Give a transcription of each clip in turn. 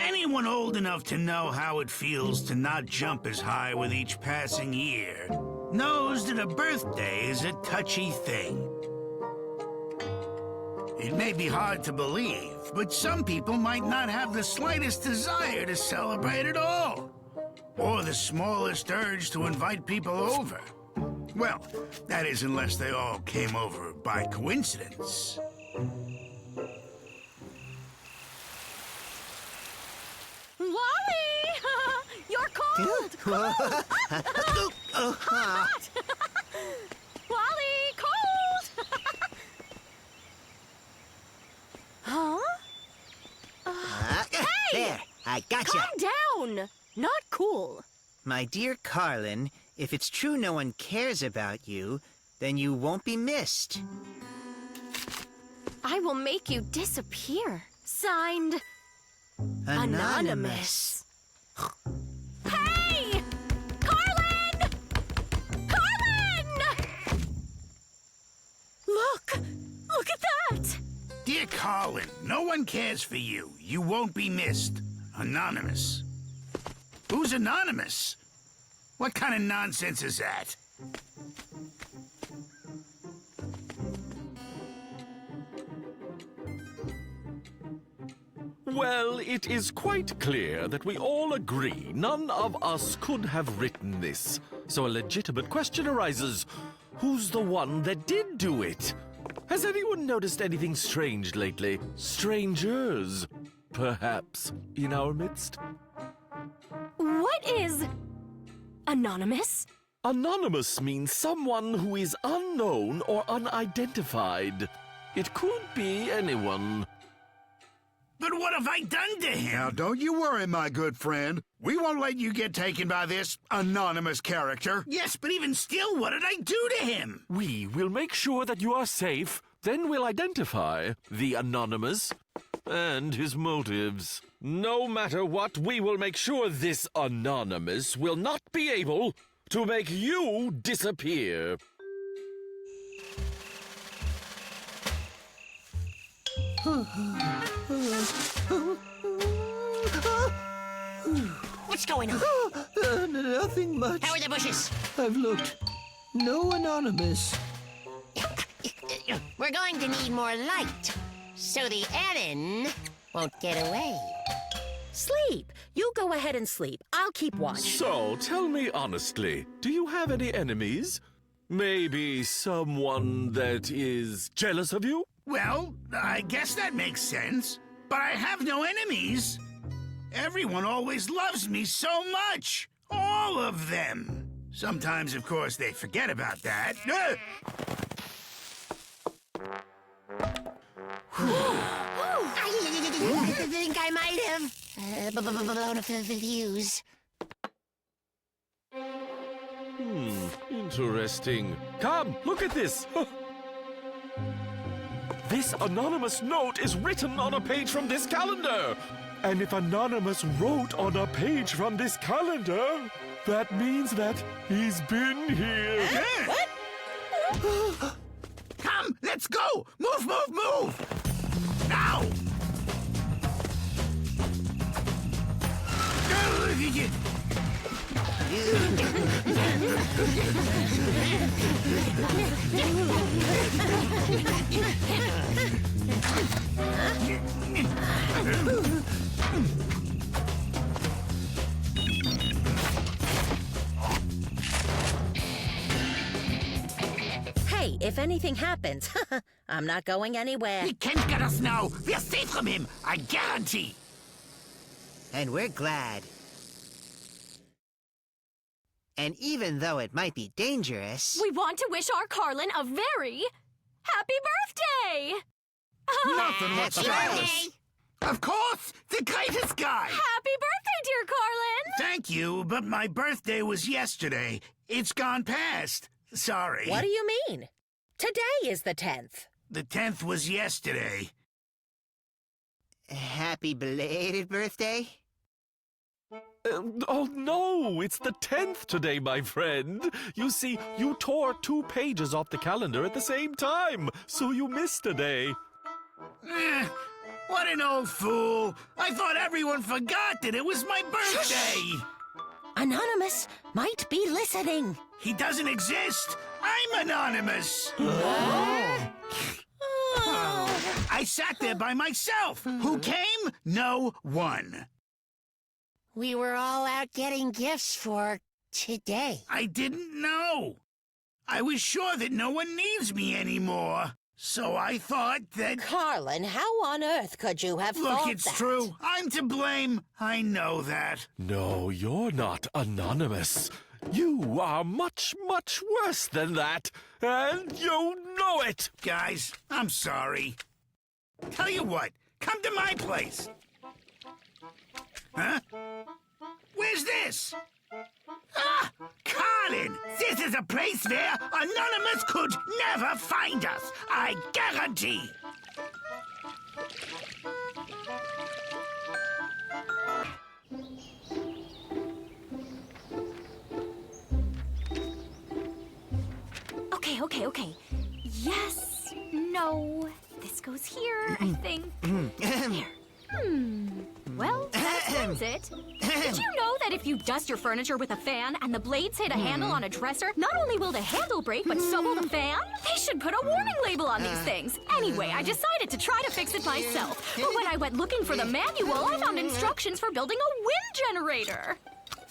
Anyone old enough to know how it feels to not jump as high with each passing year knows that a birthday is a touchy thing. It may be hard to believe, but some people might not have the slightest desire to celebrate at all, or the smallest urge to invite people over. Well, that is unless they all came over by coincidence. Wally! You're cold! Cold! Hot! Wally, cold! Huh? Hey! There, I gotcha. Calm down! Not cool. My dear Carlin, if it's true no one cares about you, then you won't be missed. I will make you disappear. Signed, Anonymous. Hey! Carlin! Carlin! Look! Look at that! Dear Colin, no one cares for you. You won't be missed. Anonymous. Who's Anonymous? What kind of nonsense is that? Well, it is quite clear that we all agree none of us could have written this. So a legitimate question arises. Who's the one that did do it? Has anyone noticed anything strange lately? Strangers, perhaps, in our midst? What is Anonymous? Anonymous means someone who is unknown or unidentified. It could be anyone. But what have I done to him? Now, don't you worry, my good friend. We won't let you get taken by this anonymous character. Yes, but even still, what did I do to him? We will make sure that you are safe, then we'll identify the Anonymous and his motives. No matter what, we will make sure this Anonymous will not be able to make you disappear. What's going on? Nothing much. How are the bushes? I've looked. No Anonymous. We're going to need more light, so the Anon won't get away. Sleep. You go ahead and sleep. I'll keep watch. So, tell me honestly, do you have any enemies? Maybe someone that is jealous of you? Well, I guess that makes sense. But I have no enemies. Everyone always loves me so much. All of them. Sometimes, of course, they forget about that. I think I might have blown a fuse. Interesting. Come, look at this. This anonymous note is written on a page from this calendar. And if Anonymous wrote on a page from this calendar, that means that he's been here. What? Come, let's go! Move, move, move! Now! Hey, if anything happens, I'm not going anywhere. He can't get us now! We're safe from him! I guarantee! And we're glad. And even though it might be dangerous... We want to wish our Carlin a very happy birthday! Nothing That's whatsoever. right. Of course! The greatest guy! Happy birthday, dear Carlin! Thank you, but my birthday was yesterday. It's gone past. Sorry. What do you mean? Today is the 10th. The 10th was yesterday. Happy belated birthday? Oh no, it's the 10th today, my friend. You see, you tore 2 pages off the calendar at the same time, so you missed a day. What an old fool. I thought everyone forgot that it was my birthday. Anonymous might be listening. He doesn't exist. I'm anonymous. I sat there by myself. Who came? No one. We were all out getting gifts for today. I didn't know. I was sure that no one needs me anymore. So I thought that... Carlin, how on earth could you have thought Look, it's that? true. I'm to blame. I know that. No, you're not anonymous. You are much, much worse than that. And you know it. Guys, I'm sorry. Tell you what, come to my place. Huh? Where's this? Ah! Colin! This is a place where Anonymous could never find us. I guarantee. Okay. Yes, no. This goes here, I think. Here. Well, that explains it. Did you know that if you dust your furniture with a fan and the blades hit a handle on a dresser, not only will the handle break, but so will the fan? They should put a warning label on these things. Anyway, I decided to try to fix it myself. But when I went looking for the manual, I found instructions for building a wind generator.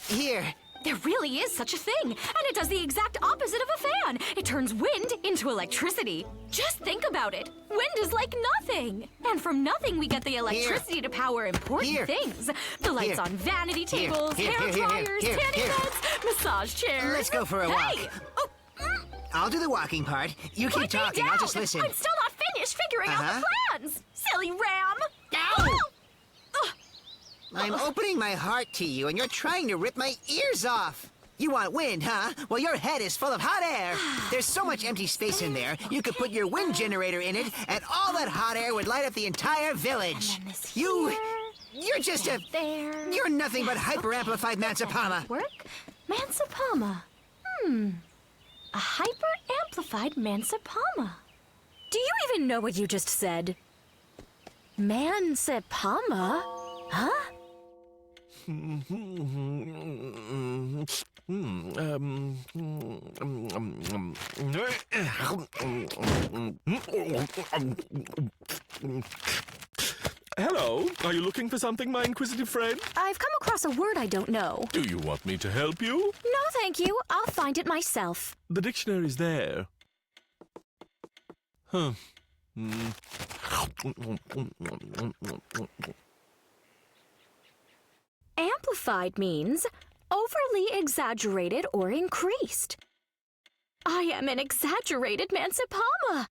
Here. There really is such a thing, and it does the exact opposite of a fan. It turns wind into electricity. Just think about it. Wind is like nothing. And from nothing, we get the electricity to power important things. The lights on vanity tables, hair dryers, tanning beds, massage chairs. Let's go for a walk. I'll do the walking part. You keep talking, I'll just listen. I'm still not finished figuring out the plans. Silly ram. Ow! I'm opening my heart to you, and you're trying to rip my ears off. You want wind, huh? Well, your head is full of hot air. There's so much empty space in there, you could put your wind generator in it, and all that hot air would light up the entire village. You're just a... You're nothing but hyper-amplified Mansapama. Work? Mansapama. A hyper-amplified Mansapama. Do you even know what you just said? Mansapama? Huh? Hello, are you looking for something, my inquisitive friend? I've come across a word I don't know. Do you want me to help you? No, thank you. I'll find it myself. The dictionary's there. Huh. Amplified means overly exaggerated or increased. I am an exaggerated Mansapama.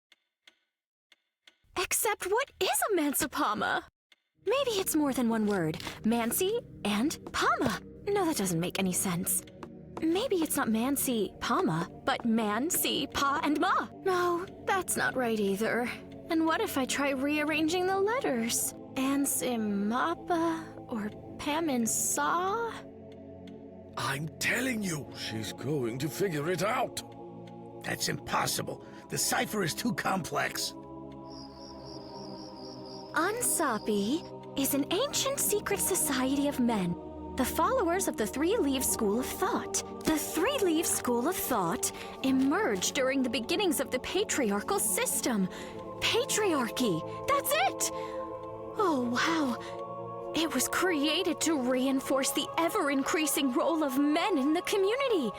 Except what is a Mansapama? Maybe it's more than one word. Mancy and Pama. No, that doesn't make any sense. Maybe it's not Mancy, Pama, but Man, Si, Pa, and Ma. No, that's not right either. And what if I try rearranging the letters? Ansimapa or Paminsaw? I'm telling you, she's going to figure it out. That's impossible. The cipher is too complex. Ansapi is an ancient secret society of men, the followers of the Three-Leaf School of Thought. The Three-Leaf School of Thought emerged during the beginnings of the patriarchal system. Patriarchy, that's it! Oh, wow. It was created to reinforce the ever-increasing role of men in the community.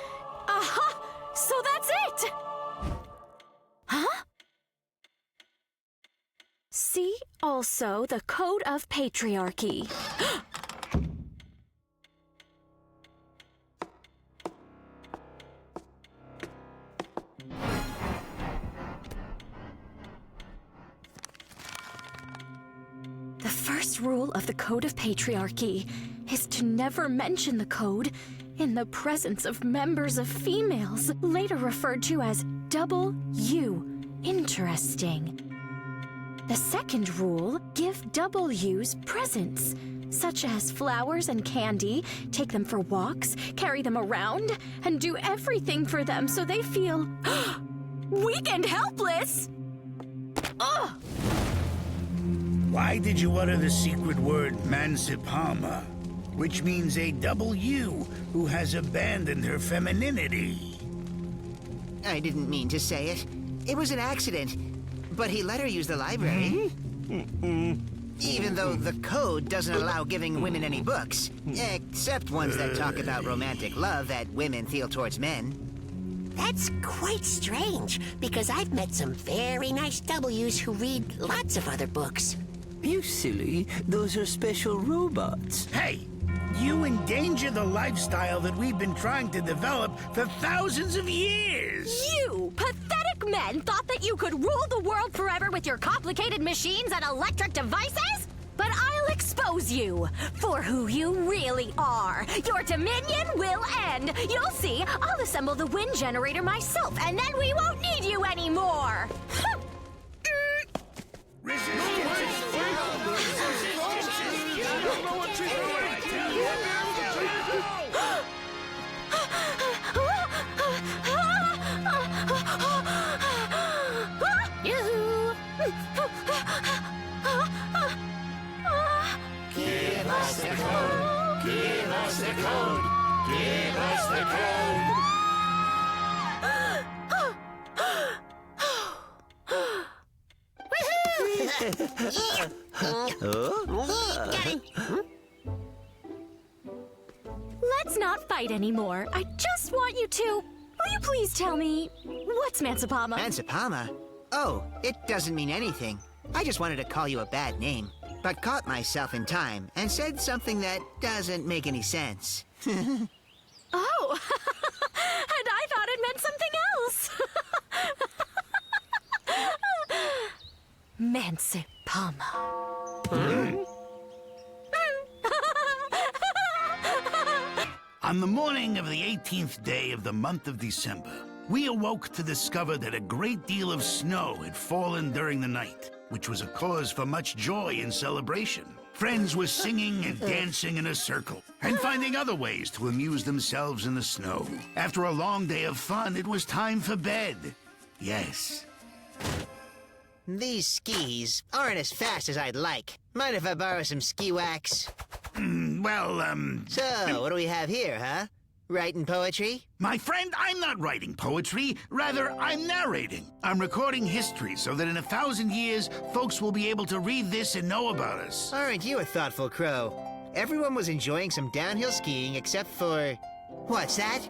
Aha! So that's it! Huh? See also the Code of Patriarchy. The first rule of the Code of Patriarchy is to never mention the code in the presence of members of females, later referred to as W. Interesting. The second rule, give W's presents, such as flowers and candy, take them for walks, carry them around, and do everything for them so they feel weak and helpless. Ugh! Why did you utter the secret word Mansipama, which means a double U who has abandoned her femininity? I didn't mean to say it. It was an accident. But he let her use the library. Even though the code doesn't allow giving women any books, except ones that talk about romantic love that women feel towards men. That's quite strange, because I've met some very nice W's who read lots of other books. You silly. Those are special robots. Hey, you endanger the lifestyle that we've been trying to develop for thousands of years! You pathetic men thought that you could rule the world forever with your complicated machines and electric devices? But I'll expose you for who you really are. Your dominion will end. You'll see, I'll assemble the wind generator myself, and then we won't need you anymore. Give us the code! Give us the code! Give us the code! Let's not fight anymore. I just want you to. Will you please tell me, what's Mansipama? Mansipama? Oh, it doesn't mean anything. I just wanted to call you a bad name, but caught myself in time and said something that doesn't make any sense. Oh, and I thought it meant something else. Mansipama. On the morning of the 18th day of the month of December, we awoke to discover that a great deal of snow had fallen during the night, which was a cause for much joy and celebration. Friends were singing and dancing in a circle, and finding other ways to amuse themselves in the snow. After a long day of fun, it was time for bed. Yes. These skis aren't as fast as I'd like. Mind if I borrow some ski wax? So, what do we have here, huh? Writing poetry? My friend, I'm not writing poetry. Rather, I'm narrating. I'm recording history so that in 1,000 years, folks will be able to read this and know about us. Aren't you a thoughtful crow? Everyone was enjoying some downhill skiing except for... What's that?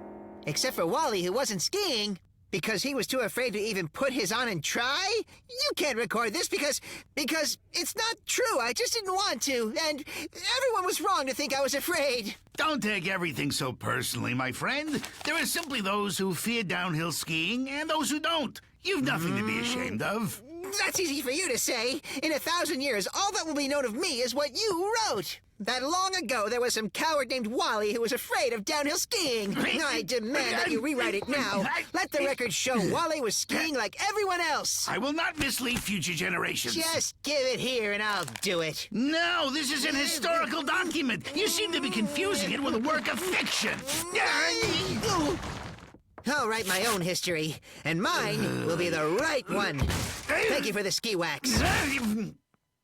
Except for Wally, who wasn't skiing. Because he was too afraid to even put his on and try? You can't record this because it's not true. I just didn't want to, and everyone was wrong to think I was afraid. Don't take everything so personally, my friend. There are simply those who fear downhill skiing and those who don't. You've nothing to be ashamed of. That's easy for you to say. In 1,000 years, all that will be known of me is what you wrote. That long ago, there was some coward named Wally who was afraid of downhill skiing. I demand that you rewrite it now. Let the record show Wally was skiing like everyone else. I will not mislead future generations. Just give it here and I'll do it. No, this is an historical document. You seem to be confusing it with a work of fiction. I'll write my own history, and mine will be the right one. Thank you for the ski wax.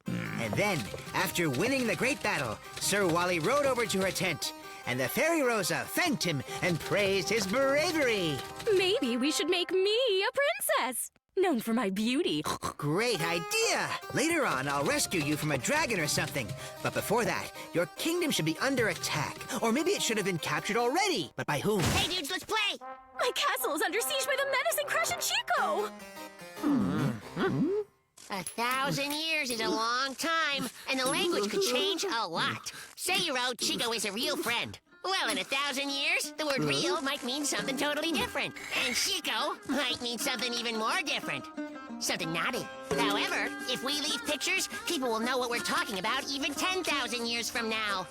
And then, after winning the great battle, Sir Wally rode over to her tent, and the fairy Rosa thanked him and praised his bravery. Maybe we should make me a princess, known for my beauty. Great idea! Later on, I'll rescue you from a dragon or something. But before that, your kingdom should be under attack. Or maybe it should have been captured already. But by whom? Hey, dudes, let's play! My castle is under siege by the menacing Crush and Chico. 1,000 years is a long time, and the language could change a lot. Say you wrote Chico is a real friend. Well, in 1,000 years, the word real might mean something totally different. And Chico might mean something even more different. Something naughty. However, if we leave pictures, people will know what we're talking about even 10,000 years from now.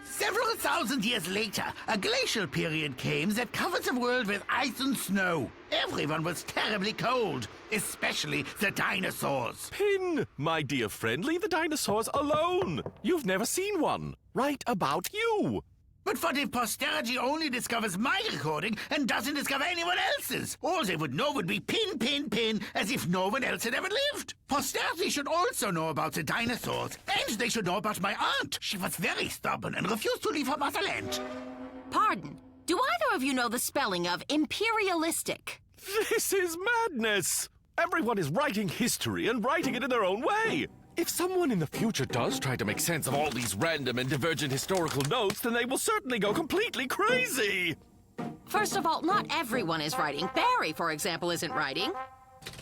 Several thousand years later, a glacial period came that covered the world with ice and snow. Everyone was terribly cold, especially the dinosaurs. Pin, my dear friend, leave the dinosaurs alone. You've never seen one. Write about you. But what if posterity only discovers my recording and doesn't discover anyone else's? All they would know would be pin, pin, pin, as if no one else had ever lived. Posterity should also know about the dinosaurs, and they should know about my aunt. She was very stubborn and refused to leave her motherland. Pardon, do either of you know the spelling of imperialistic? This is madness! Everyone is writing history and writing it in their own way. If someone in the future does try to make sense of all these random and divergent historical notes, then they will certainly go completely crazy. First of all, not everyone is writing. Barry, for example, isn't writing.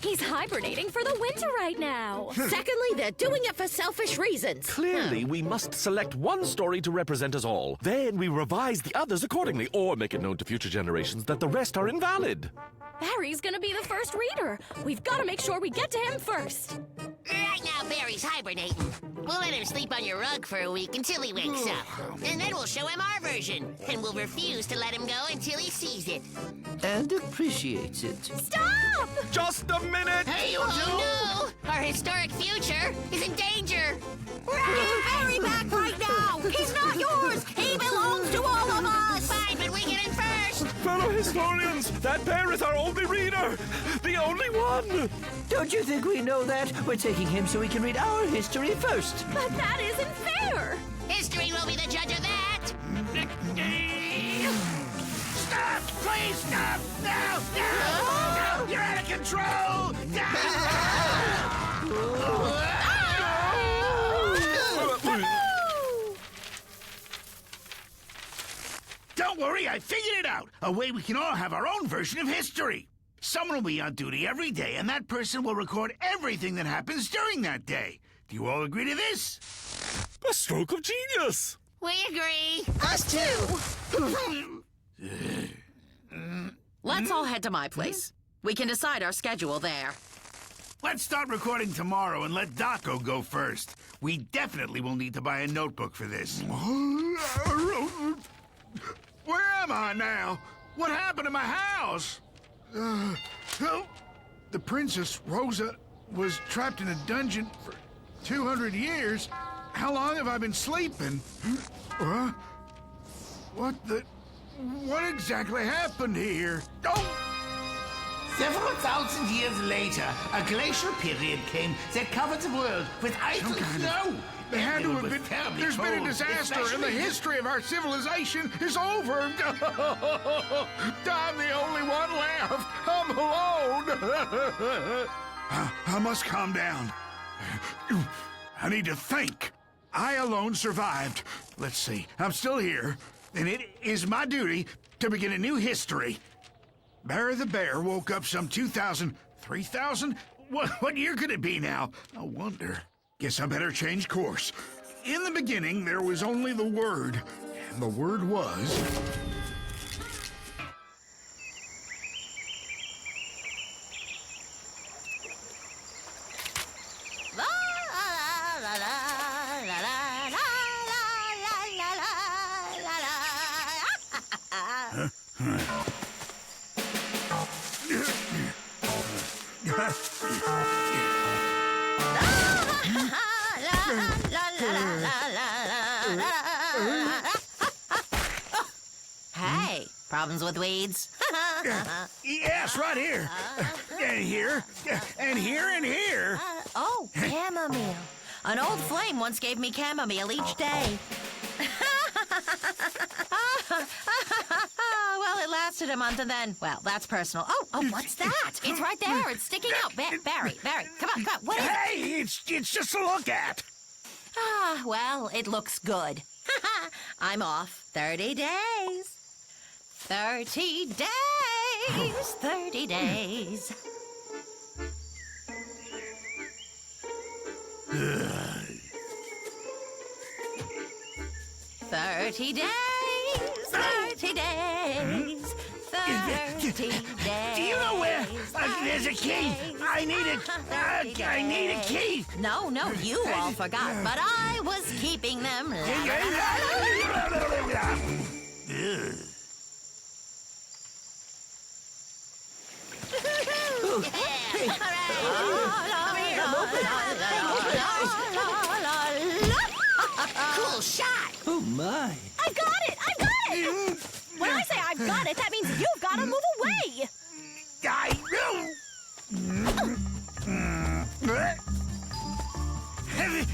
He's hibernating for the winter right now. Secondly, they're doing it for selfish reasons. Clearly, we must select one story to represent us all. Then we revise the others accordingly, or make it known to future generations that the rest are invalid. Barry's gonna be the first reader. We've got to make sure we get to him first. Right now, Barry's hibernating. We'll let him sleep on your rug for a week until he wakes up. And then we'll show him our version. And we'll refuse to let him go until he sees it. And appreciates it. Stop! Just a minute! Hey, you Oh no! Our historic future is in danger! Get Barry back right now! He's not yours! He belongs to all of us! Fine, but we get in first! Fellow historians, that bear is our only reader! The only one! Don't you think we know that? We're taking him so we can read our history first. But that isn't fair! History will be the judge of that! Stop! Please stop! No! No! No! You're out of control! Don't worry, I figured it out. A way we can all have our own version of history. Someone will be on duty every day, and that person will record everything that happens during that day. Do you all agree to this? A stroke of genius! We agree! Us too! Let's all head to my place. We can decide our schedule there. Let's start recording tomorrow and let Daco go first. We definitely will need to buy a notebook for this. Where am I now? What happened to my house? The Princess Rosa was trapped in a dungeon for 200 years. How long have I been sleeping? What exactly happened here? Oh! Several thousand years later, a glacial period came that covered the world with ice and snow. There had to have been. There's been a disaster, and the history of our civilization is over. I'm the only one left. I'm alone. I must calm down. I need to think. I alone survived. Let's see. I'm still here, and it is my duty to begin a new history. Barry the Bear woke up some 2,000, 3,000? What year could it be now? I wonder. Guess I better change course. In the beginning, there was only the Word, and the Word was... Hey, problems with weeds? Yes, right here. And here. And here and here. Oh, chamomile. An old flame once gave me chamomile each day. Well, it lasted a month and then, well, that's personal. Oh, what's that? It's right there. It's sticking out. Barry, come on. What is it? Hey, it's just to look at. Well, it looks good. I'm off 30 days. 30 days. 30 days. 30 days. 30 days. 30 days. Do you know where? There's a key. I need a key. No, you all forgot, but I was keeping them. Cool shot! Oh, my. I've got it! When I say I've got it, that means you've got to move away!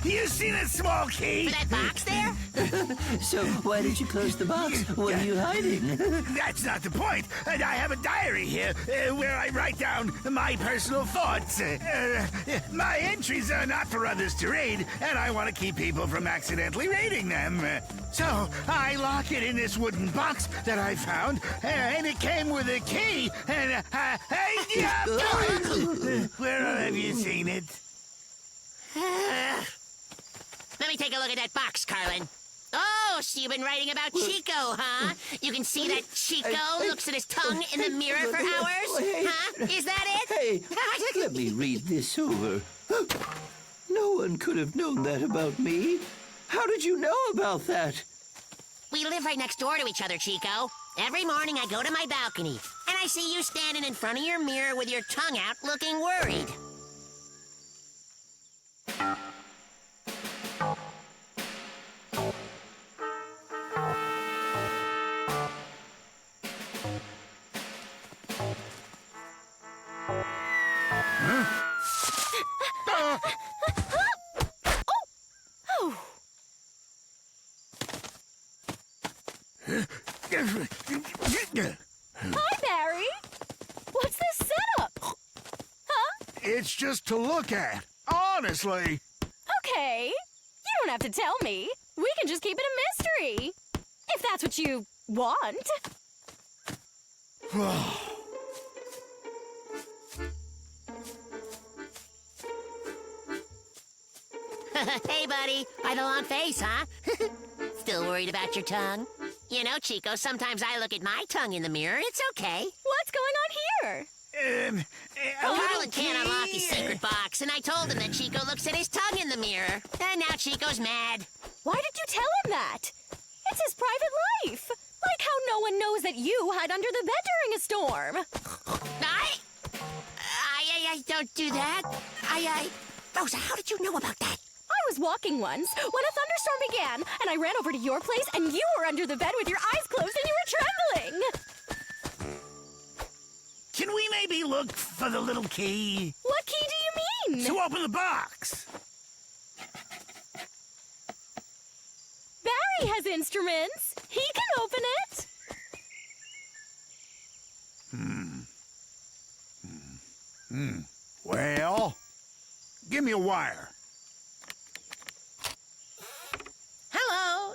You see that small key? For that box there? So why did you close the box? What are you hiding? That's not the point. I have a diary here where I write down my personal thoughts. My entries are not for others to read, and I want to keep people from accidentally reading them. So I lock it in this wooden box that I found, and it came with a key. And where have you seen it? Let me take a look at that box, Carlin. Oh, so you've been writing about Chico, huh? You can see that Chico looks at his tongue in the mirror for hours? Huh? Is that it? Hey, let me read this over. No one could have known that about me. How did you know about that? We live right next door to each other, Chico. Every morning I go to my balcony, and I see you standing in front of your mirror with your tongue out looking worried. Hi, Barry. What's this setup? Huh? It's just to look at. Honestly. Okay. You don't have to tell me. We can just keep it a mystery. If that's what you want. Hey, buddy. Quite a long face, huh? Still worried about your tongue? You know, Chico, sometimes I look at my tongue in the mirror. It's okay. What's going on here? Carlin can't unlock his secret box, and I told him that Chico looks at his tongue in the mirror. And now Chico's mad. Why did you tell him that? It's his private life. Like how no one knows that you hide under the bed during a storm. I don't do that. Rosa, how did you know about that? I was walking once when a thunderstorm began, and I ran over to your place, and you were under the bed with your eyes closed, and you were trembling. Can we maybe look for the little key? What key do you mean? To open the box. Barry has instruments. He can open it. Well, give me a wire. Hello.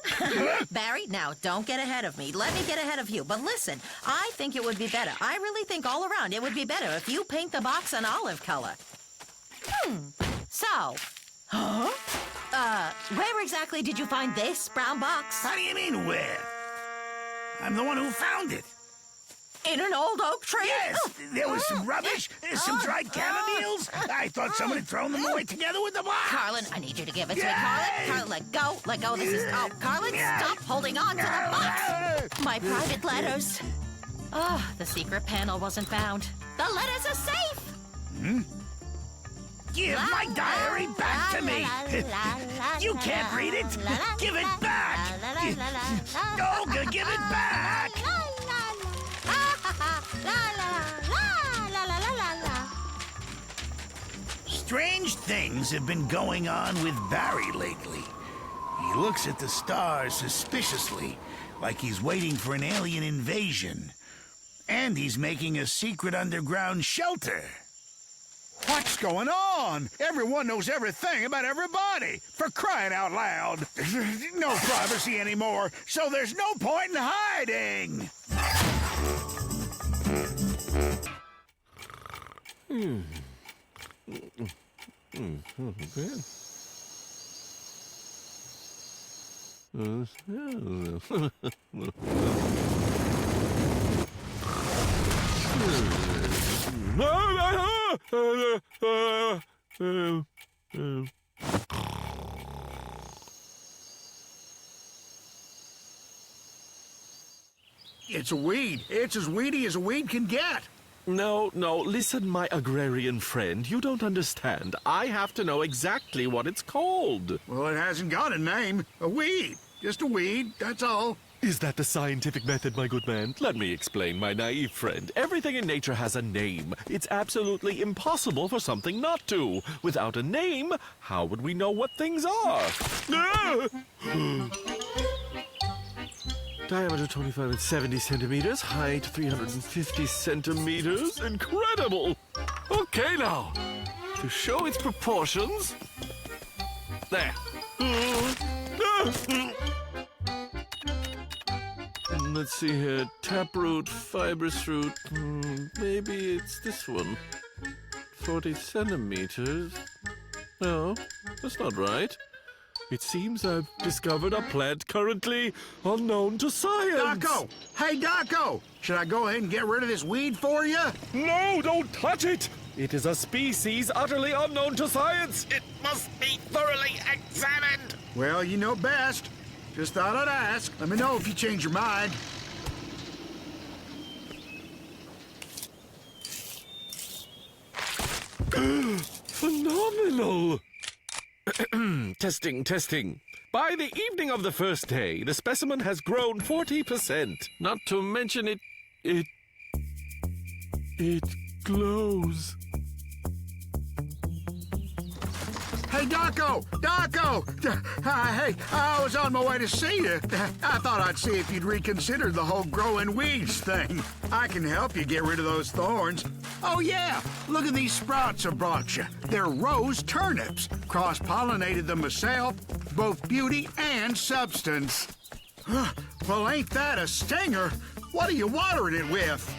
Barry, now, don't get ahead of me. Let me get ahead of you. But listen, I think it would be better. I really think all around it would be better if you paint the box an olive color. So, where exactly did you find this brown box? How do you mean where? I'm the one who found it. In an old oak tree? Yes, there was some rubbish, some dried camomiles. I thought someone had thrown them away together with the box. Carlin, I need you to give it to me, Carlin. Carlin, let go. Let go. This is... Oh, Carlin, stop holding on to the box. My private letters. Oh, the secret panel wasn't found. The letters are safe. Give my diary back to me. You can't read it. Give it back. Olga, give it back. Strange things have been going on with Barry lately. He looks at the stars suspiciously, like he's waiting for an alien invasion. And he's making a secret underground shelter. What's going on? Everyone knows everything about everybody. For crying out loud. No privacy anymore, so there's no point in hiding. It's a weed. It's as weedy as a weed can get. No, listen, my agrarian friend. You don't understand. I have to know exactly what it's called. Well, it hasn't got a name. A weed. Just a weed, that's all. Is that the scientific method, my good man? Let me explain, my naive friend. Everything in nature has a name. It's absolutely impossible for something not to. Without a name, how would we know what things are? Ah! Diameter 25 and 70 centimeters, height 350 centimeters. Incredible! Okay, now, to show its proportions. There. Let's see here. Taproot, fibrous root. Maybe it's this one. 40 centimeters. No, that's not right. It seems I've discovered a plant currently unknown to science. Doco! Hey, Doco! Should I go ahead and get rid of this weed for you? No, don't touch it! It is a species utterly unknown to science. It must be thoroughly examined. Well, you know best. Just thought I'd ask. Let me know if you change your mind. Phenomenal! Testing. By the evening of the first day, the specimen has grown 40%. Not to mention it glows. Hey, Doco! Doco! Hey, I was on my way to see you. I thought I'd see if you'd reconsider the whole growing weeds thing. I can help you get rid of those thorns. Oh, yeah. Look at these sprouts I brought you. They're rose turnips. Cross-pollinated them myself. Both beauty and substance. Well, ain't that a stinger? What are you watering it with?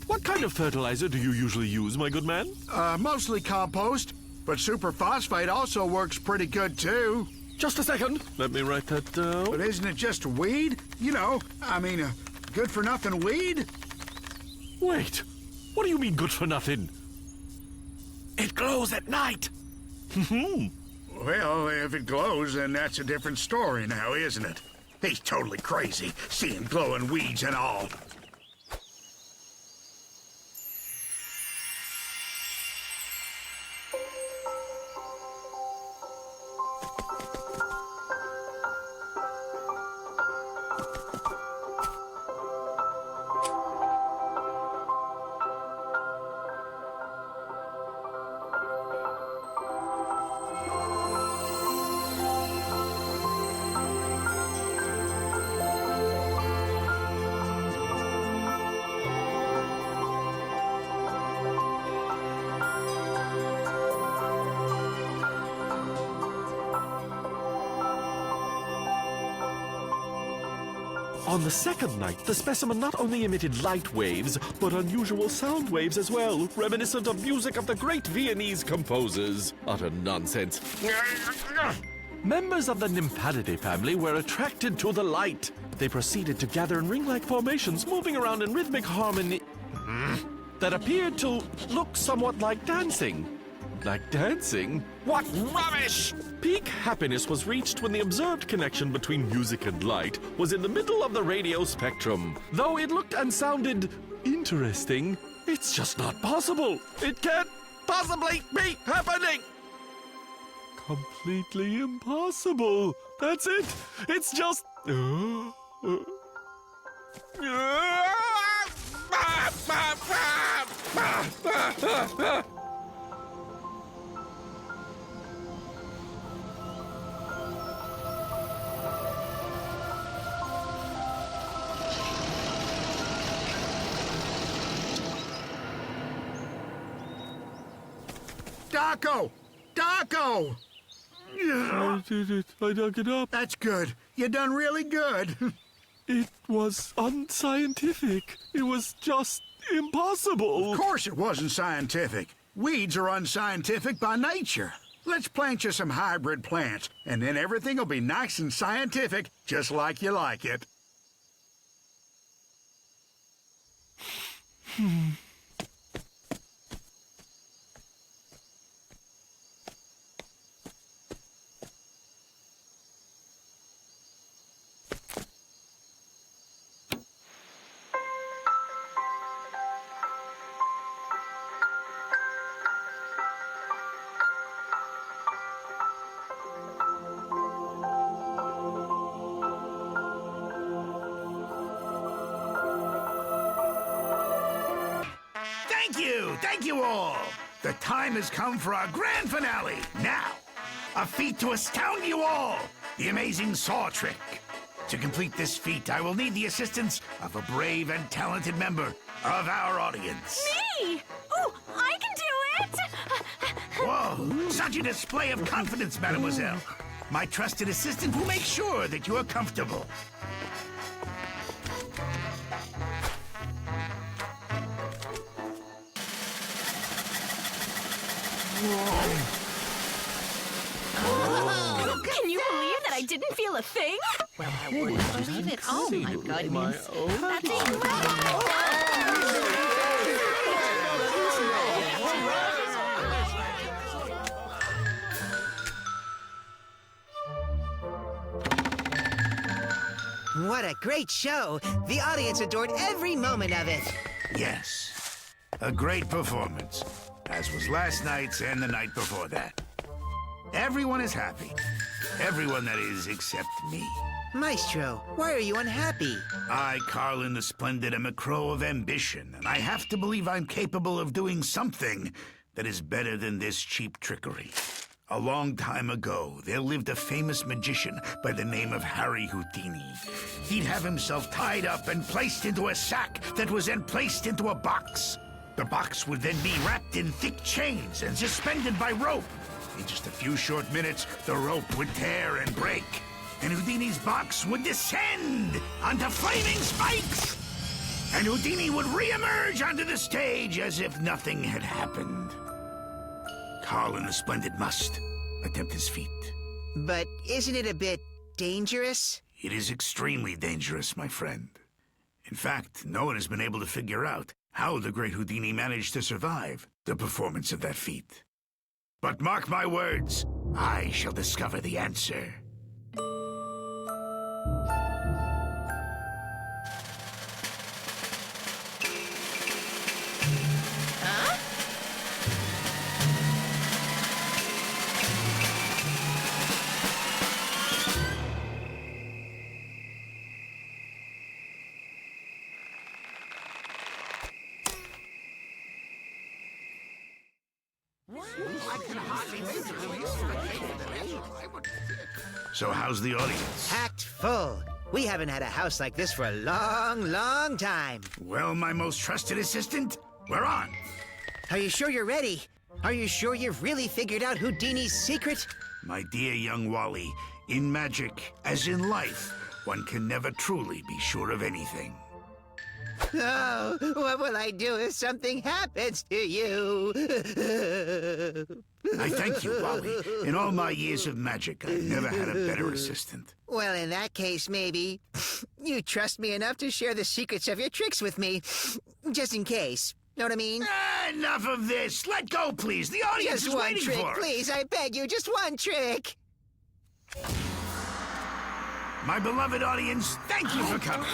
What kind of fertilizer do you usually use, my good man? Mostly compost, but superphosphate also works pretty good, too. Just a second. Let me write that down. But isn't it just weed? You know, good-for-nothing weed? Wait. What do you mean good for nothing? It glows at night. Well, if it glows, then that's a different story now, isn't it? He's totally crazy, seeing glowing weeds and all. On the second night, the specimen not only emitted light waves, but unusual sound waves as well, reminiscent of music of the great Viennese composers. Utter nonsense. Members of the Nymphalidae family were attracted to the light. They proceeded to gather in ring-like formations, moving around in rhythmic harmony that appeared to look somewhat like dancing. Like dancing? What rubbish! Peak happiness was reached when the observed connection between music and light was in the middle of the radio spectrum. Though it looked and sounded interesting, it's just not possible. It can't possibly be happening. Completely impossible. That's it. It's just... Doco! Doco! I did it. I dug it up. That's good. You done really good. It was unscientific. It was just impossible. Of course it wasn't scientific. Weeds are unscientific by nature. Let's plant you some hybrid plants, and then everything will be nice and scientific, just like you like it. Thank you all. The time has come for our grand finale. Now, a feat to astound you all. The amazing saw trick. To complete this feat, I will need the assistance of a brave and talented member of our audience. Me! Oh, I can do it! Whoa, such a display of confidence, mademoiselle. My trusted assistant will make sure that you are comfortable. Can you believe that I didn't feel a thing? Well, I wouldn't believe it. Oh, my goodness. That's What a great show! The audience adored every moment of it. Yes, a great performance, as was last night's and the night before that. Everyone is happy. Everyone, that is, except me. Maestro, why are you unhappy? I, Carlin the Splendid, am a crow of ambition, and I have to believe I'm capable of doing something that is better than this cheap trickery. A long time ago, there lived a famous magician by the name of Harry Houdini. He'd have himself tied up and placed into a sack that was then placed into a box. The box would then be wrapped in thick chains and suspended by rope. In just a few short minutes, the rope would tear and break, and Houdini's box would descend onto flaming spikes. And Houdini would re-emerge onto the stage as if nothing had happened. Carlin the Splendid must attempt his feat. But isn't it a bit dangerous? It is extremely dangerous, my friend. In fact, no one has been able to figure out how the great Houdini managed to survive the performance of that feat. But mark my words, I shall discover the answer. So how's the audience? Packed full. We haven't had a house like this for a long, long time. Well, my most trusted assistant, we're on. Are you sure you're ready? Are you sure you've really figured out Houdini's secret? My dear young Wally, in magic, as in life, one can never truly be sure of anything. Oh, what will I do if something happens to you? I thank you, Wally. In all my years of magic, I've never had a better assistant. Well, in that case, maybe you trust me enough to share the secrets of your tricks with me, just in case. Know what I mean? Enough of this! Let go, please! The audience Just is one waiting trick, for it! please, I beg you, just one trick! My beloved audience, thank you for coming.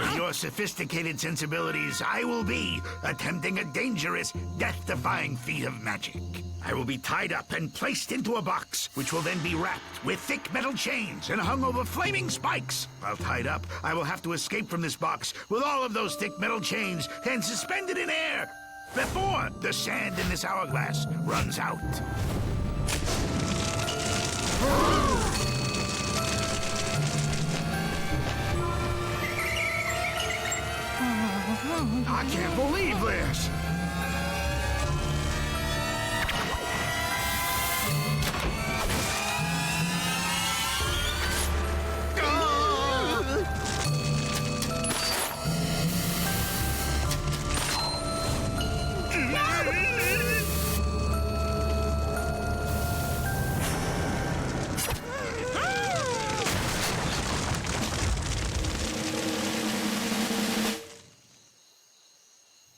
With your sophisticated sensibilities, I will be attempting a dangerous, death-defying feat of magic. I will be tied up and placed into a box, which will then be wrapped with thick metal chains and hung over flaming spikes. While tied up, I will have to escape from this box with all of those thick metal chains and suspended in air before the sand in this hourglass runs out. I can't believe this!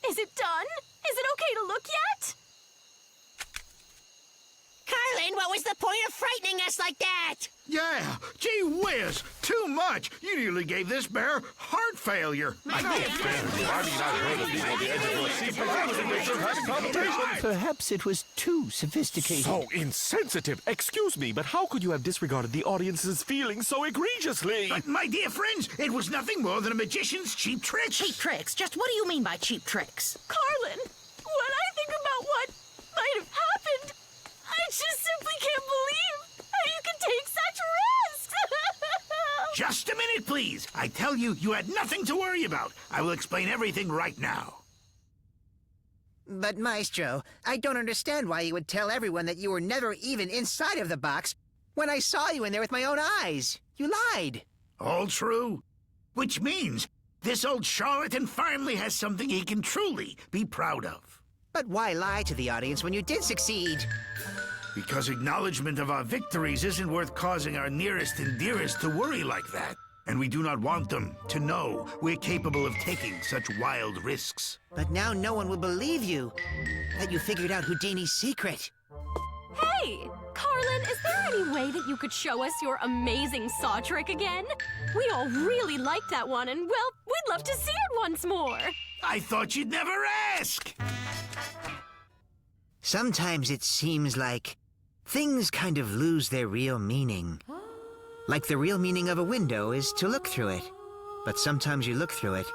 Is it done? Is it okay to look yet? Carlin, what was the point of frightening us like that? Yeah, gee whiz, too much. You nearly gave this bear heart failure. Perhaps it was too sophisticated. So insensitive. Excuse me, but how could you have disregarded the audience's feelings so egregiously? But, my dear friends, it was nothing more than a magician's cheap trick. cheap tricks. Just what do you mean by cheap tricks? Carlin, Just a minute, please. I tell you, you had nothing to worry about. I will explain everything right now. But, Maestro, I don't understand why you would tell everyone that you were never even inside of the box when I saw you in there with my own eyes. You lied. All true. Which means this old charlatan finally has something he can truly be proud of. But why lie to the audience when you did succeed? Because acknowledgement of our victories isn't worth causing our nearest and dearest to worry like that. And we do not want them to know we're capable of taking such wild risks. But now no one will believe you that you figured out Houdini's secret. Hey! Carlin, is there any way that you could show us your amazing saw trick again? We all really liked that one, and, well, we'd love to see it once more. I thought you'd never ask! Sometimes it seems like things kind of lose their real meaning. Like the real meaning of a window is to look through it. But sometimes you look through it,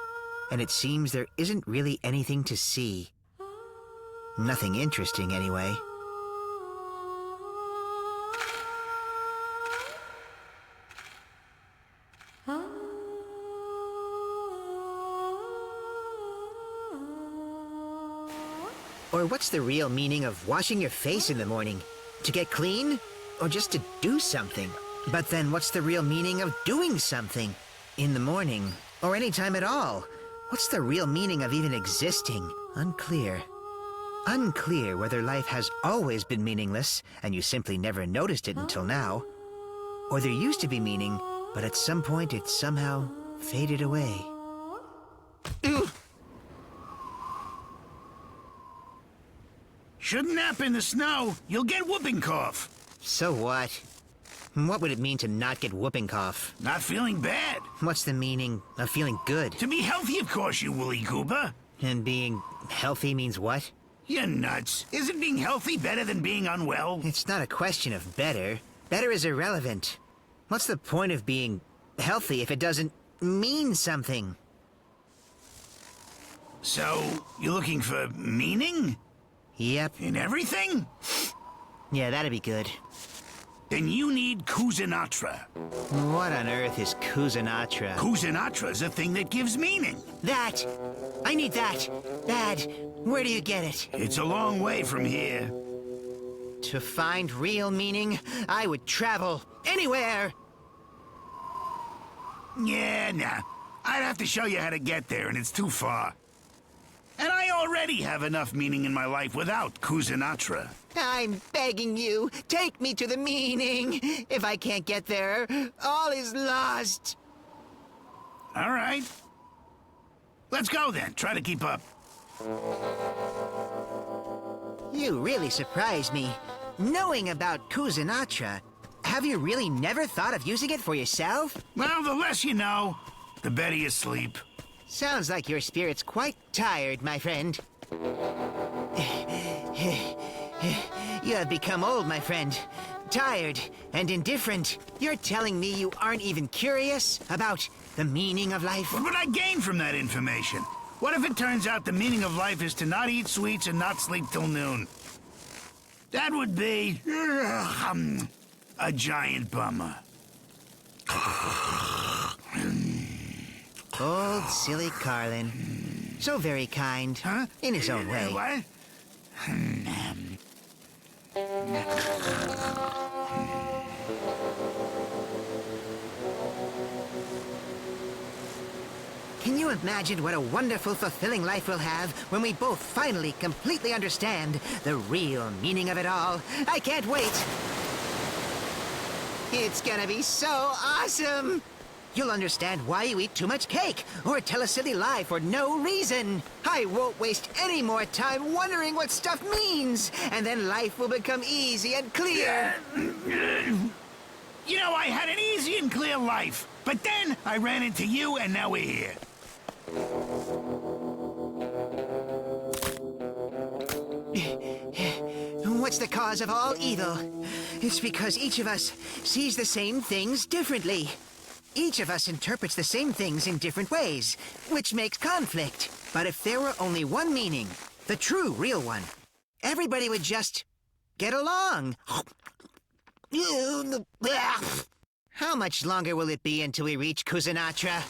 and it seems there isn't really anything to see. Nothing interesting, anyway. Or what's the real meaning of washing your face in the morning? To get clean? Or just to do something? But then what's the real meaning of doing something? In the morning, or any time at all? What's the real meaning of even existing? Unclear. Unclear whether life has always been meaningless, and you simply never noticed it until now. Or there used to be meaning, but at some point it somehow faded away. Shouldn't nap in the snow. You'll get whooping cough. So what? What would it mean to not get whooping cough? Not feeling bad. What's the meaning of feeling good? To be healthy, of course, you woolly goober. And being healthy means what? You're nuts. Isn't being healthy better than being unwell? It's not a question of better. Better is irrelevant. What's the point of being healthy if it doesn't mean something? So, you're looking for meaning? Yep. In everything? Yeah, that'd be good. Then you need Kuzinatra. What on earth is Kuzinatra? Kuzinatra's a thing that gives meaning. That! I need that! Dad, where do you get it? It's a long way from here. To find real meaning, I would travel anywhere! Yeah, nah. I'd have to show you how to get there, and it's too far. And I already have enough meaning in my life without Kuzinatra. I'm begging you, take me to the meaning. If I can't get there, all is lost. All right. Let's go then. Try to keep up. You really surprised me. Knowing about Kuzinatra, have you really never thought of using it for yourself? Well, the less you know, the better you sleep. Sounds like your spirit's quite tired, my friend. You have become old, my friend. Tired and indifferent. You're telling me you aren't even curious about the meaning of life? What would I gain from that information? What if it turns out the meaning of life is to not eat sweets and not sleep till noon? That would be a giant bummer. Old silly Carlin. So very kind. Huh? In his own way. What? Can you imagine what a wonderful, fulfilling life we'll have when we both finally completely understand the real meaning of it all? I can't wait! It's gonna be so awesome! You'll understand why you eat too much cake, or tell a silly lie for no reason. I won't waste any more time wondering what stuff means, and then life will become easy and clear. You know, I had an easy and clear life, but then I ran into you, and now we're here. What's the cause of all evil? It's because each of us sees the same things differently. Each of us interprets the same things in different ways, which makes conflict. But if there were only one meaning, the true, real one, everybody would just get along. How much longer will it be until we reach Kuzinatra?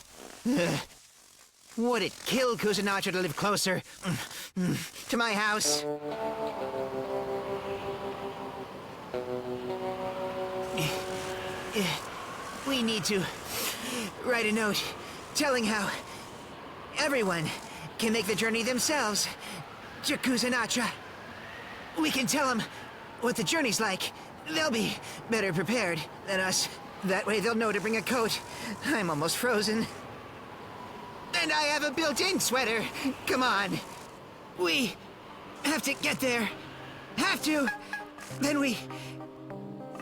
Would it kill Kuzinatra to live closer to my house? We need to write a note telling how everyone can make the journey themselves to Kuzinatra. We can tell them what the journey's like. They'll be better prepared than us. That way they'll know to bring a coat. I'm almost frozen. And I have a built-in sweater. Come on. We have to get there. Have to. Then we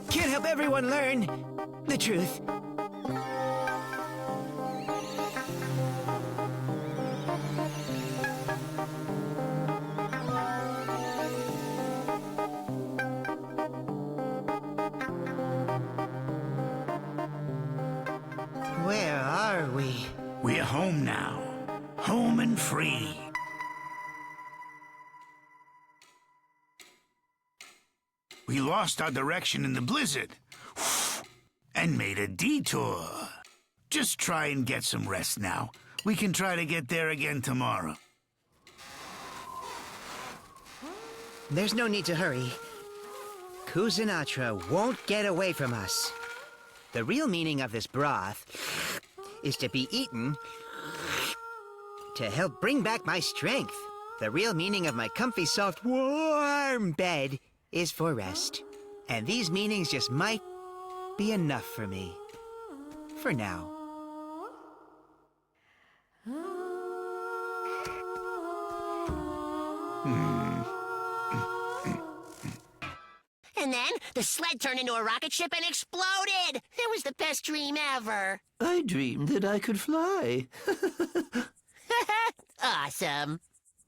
can help everyone learn the truth. Where are we? We're home now. Home and free. We lost our direction in the blizzard and made a detour. Just try and get some rest now. We can try to get there again tomorrow. There's no need to hurry. Kuzinatra won't get away from us. The real meaning of this broth is to be eaten to help bring back my strength. The real meaning of my comfy, soft, warm bed is for rest. And these meanings just might be enough for me. For now. And then the sled turned into a rocket ship and exploded. It was the best dream ever. I dreamed that I could fly. Awesome.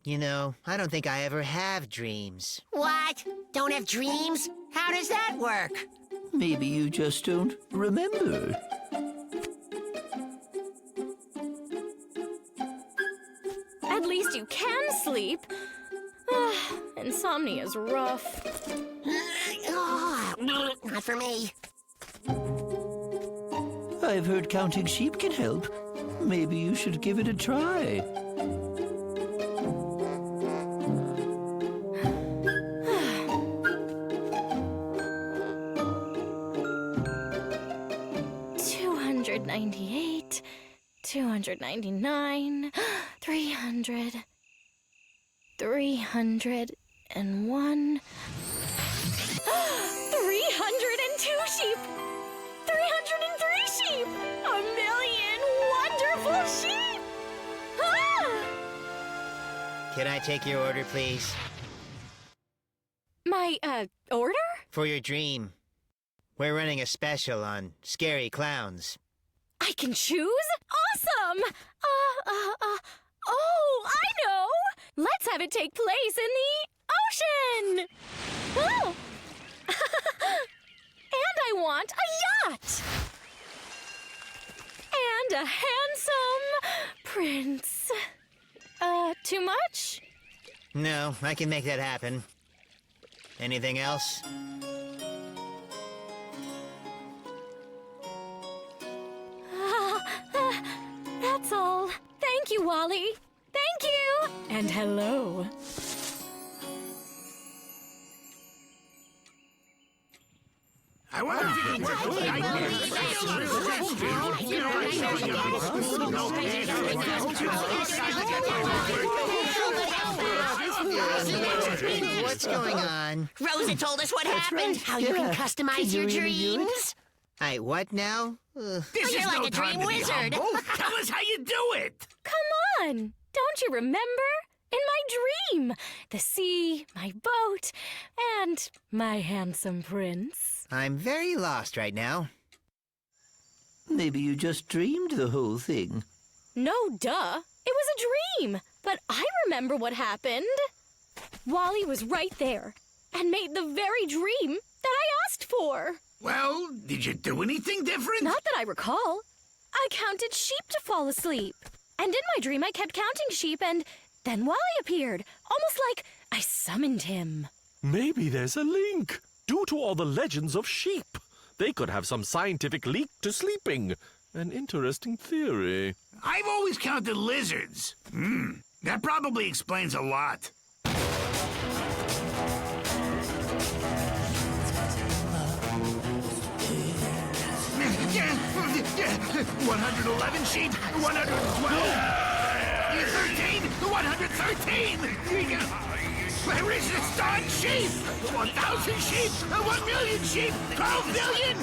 You know, I don't think I ever have dreams. What? Don't have dreams? How does that work? Maybe you just don't remember. At least you can sleep. Insomnia's rough. Oh, not for me. I've heard counting sheep can help. Maybe you should give it a try. $298, 299, 300, 301, 302 sheep, 303 sheep, a million wonderful sheep! Ah! Can I take your order, please? My, order? For your dream. We're running a special on scary clowns. I can choose? Awesome! Oh, I know! Let's have it take place in the ocean! Oh! And I want a yacht! And a handsome prince. Too much? No, I can make that happen. Anything else? That's all. Thank you, Wally. Thank you! And hello. I wonder if you can What's going on? Rosa told us what happened. right. How you can Yeah. customize Can you your really do it? dreams. What now? This You're is like no a time dream to be wizard. humble. Tell us how you do it. Come on! Don't you remember? In my dream! The sea, my boat, and my handsome prince. I'm very lost right now. Maybe you just dreamed the whole thing. No, duh. It was a dream. But I remember what happened. Wally was right there and made the very dream that I asked for. Well, did you do anything different? Not that I recall. I counted sheep to fall asleep. And in my dream, I kept counting sheep, and then Wally appeared, almost like I summoned him. Maybe there's a link. Due to all the legends of sheep, They could have some scientific leak to sleeping. An interesting theory. I've always counted lizards. That probably explains a lot. 111 sheep, 112, 13, 113. Where is this darn sheep? 1,000 sheep, 1 million sheep, 12 million.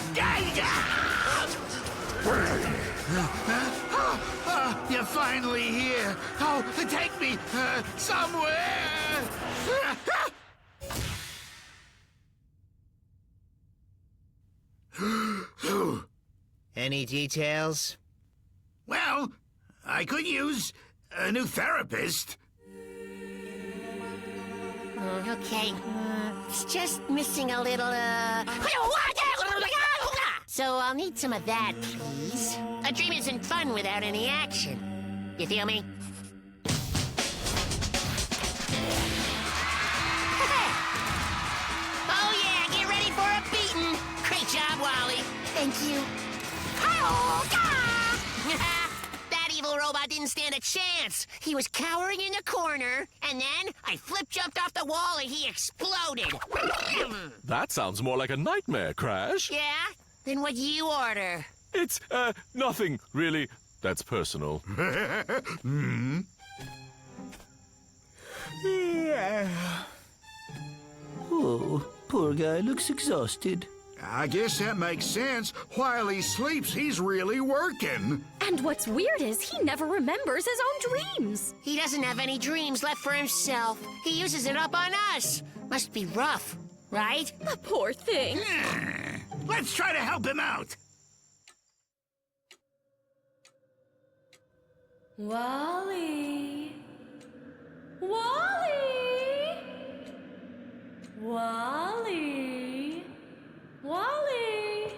You're finally here. Oh, take me somewhere. Any details? Well, I could use a new therapist. Okay. It's just missing a little, So I'll need some of that, please. A dream isn't fun without any action. You feel me? Oh yeah, get ready for a beating. Great job, Wally. Thank you. That evil robot didn't stand a chance. He was cowering in the corner, and then I flip-jumped off the wall and he exploded. That sounds more like a nightmare, Crash. Yeah? Then what'd you order? It's, nothing, really. That's personal. Oh, poor guy looks exhausted. I guess that makes sense. While he sleeps, he's really working. And what's weird is he never remembers his own dreams. He doesn't have any dreams left for himself. He uses it up on us. Must be rough, right? The poor thing. Let's try to help him out. Wally. Wally. Wally. Wally.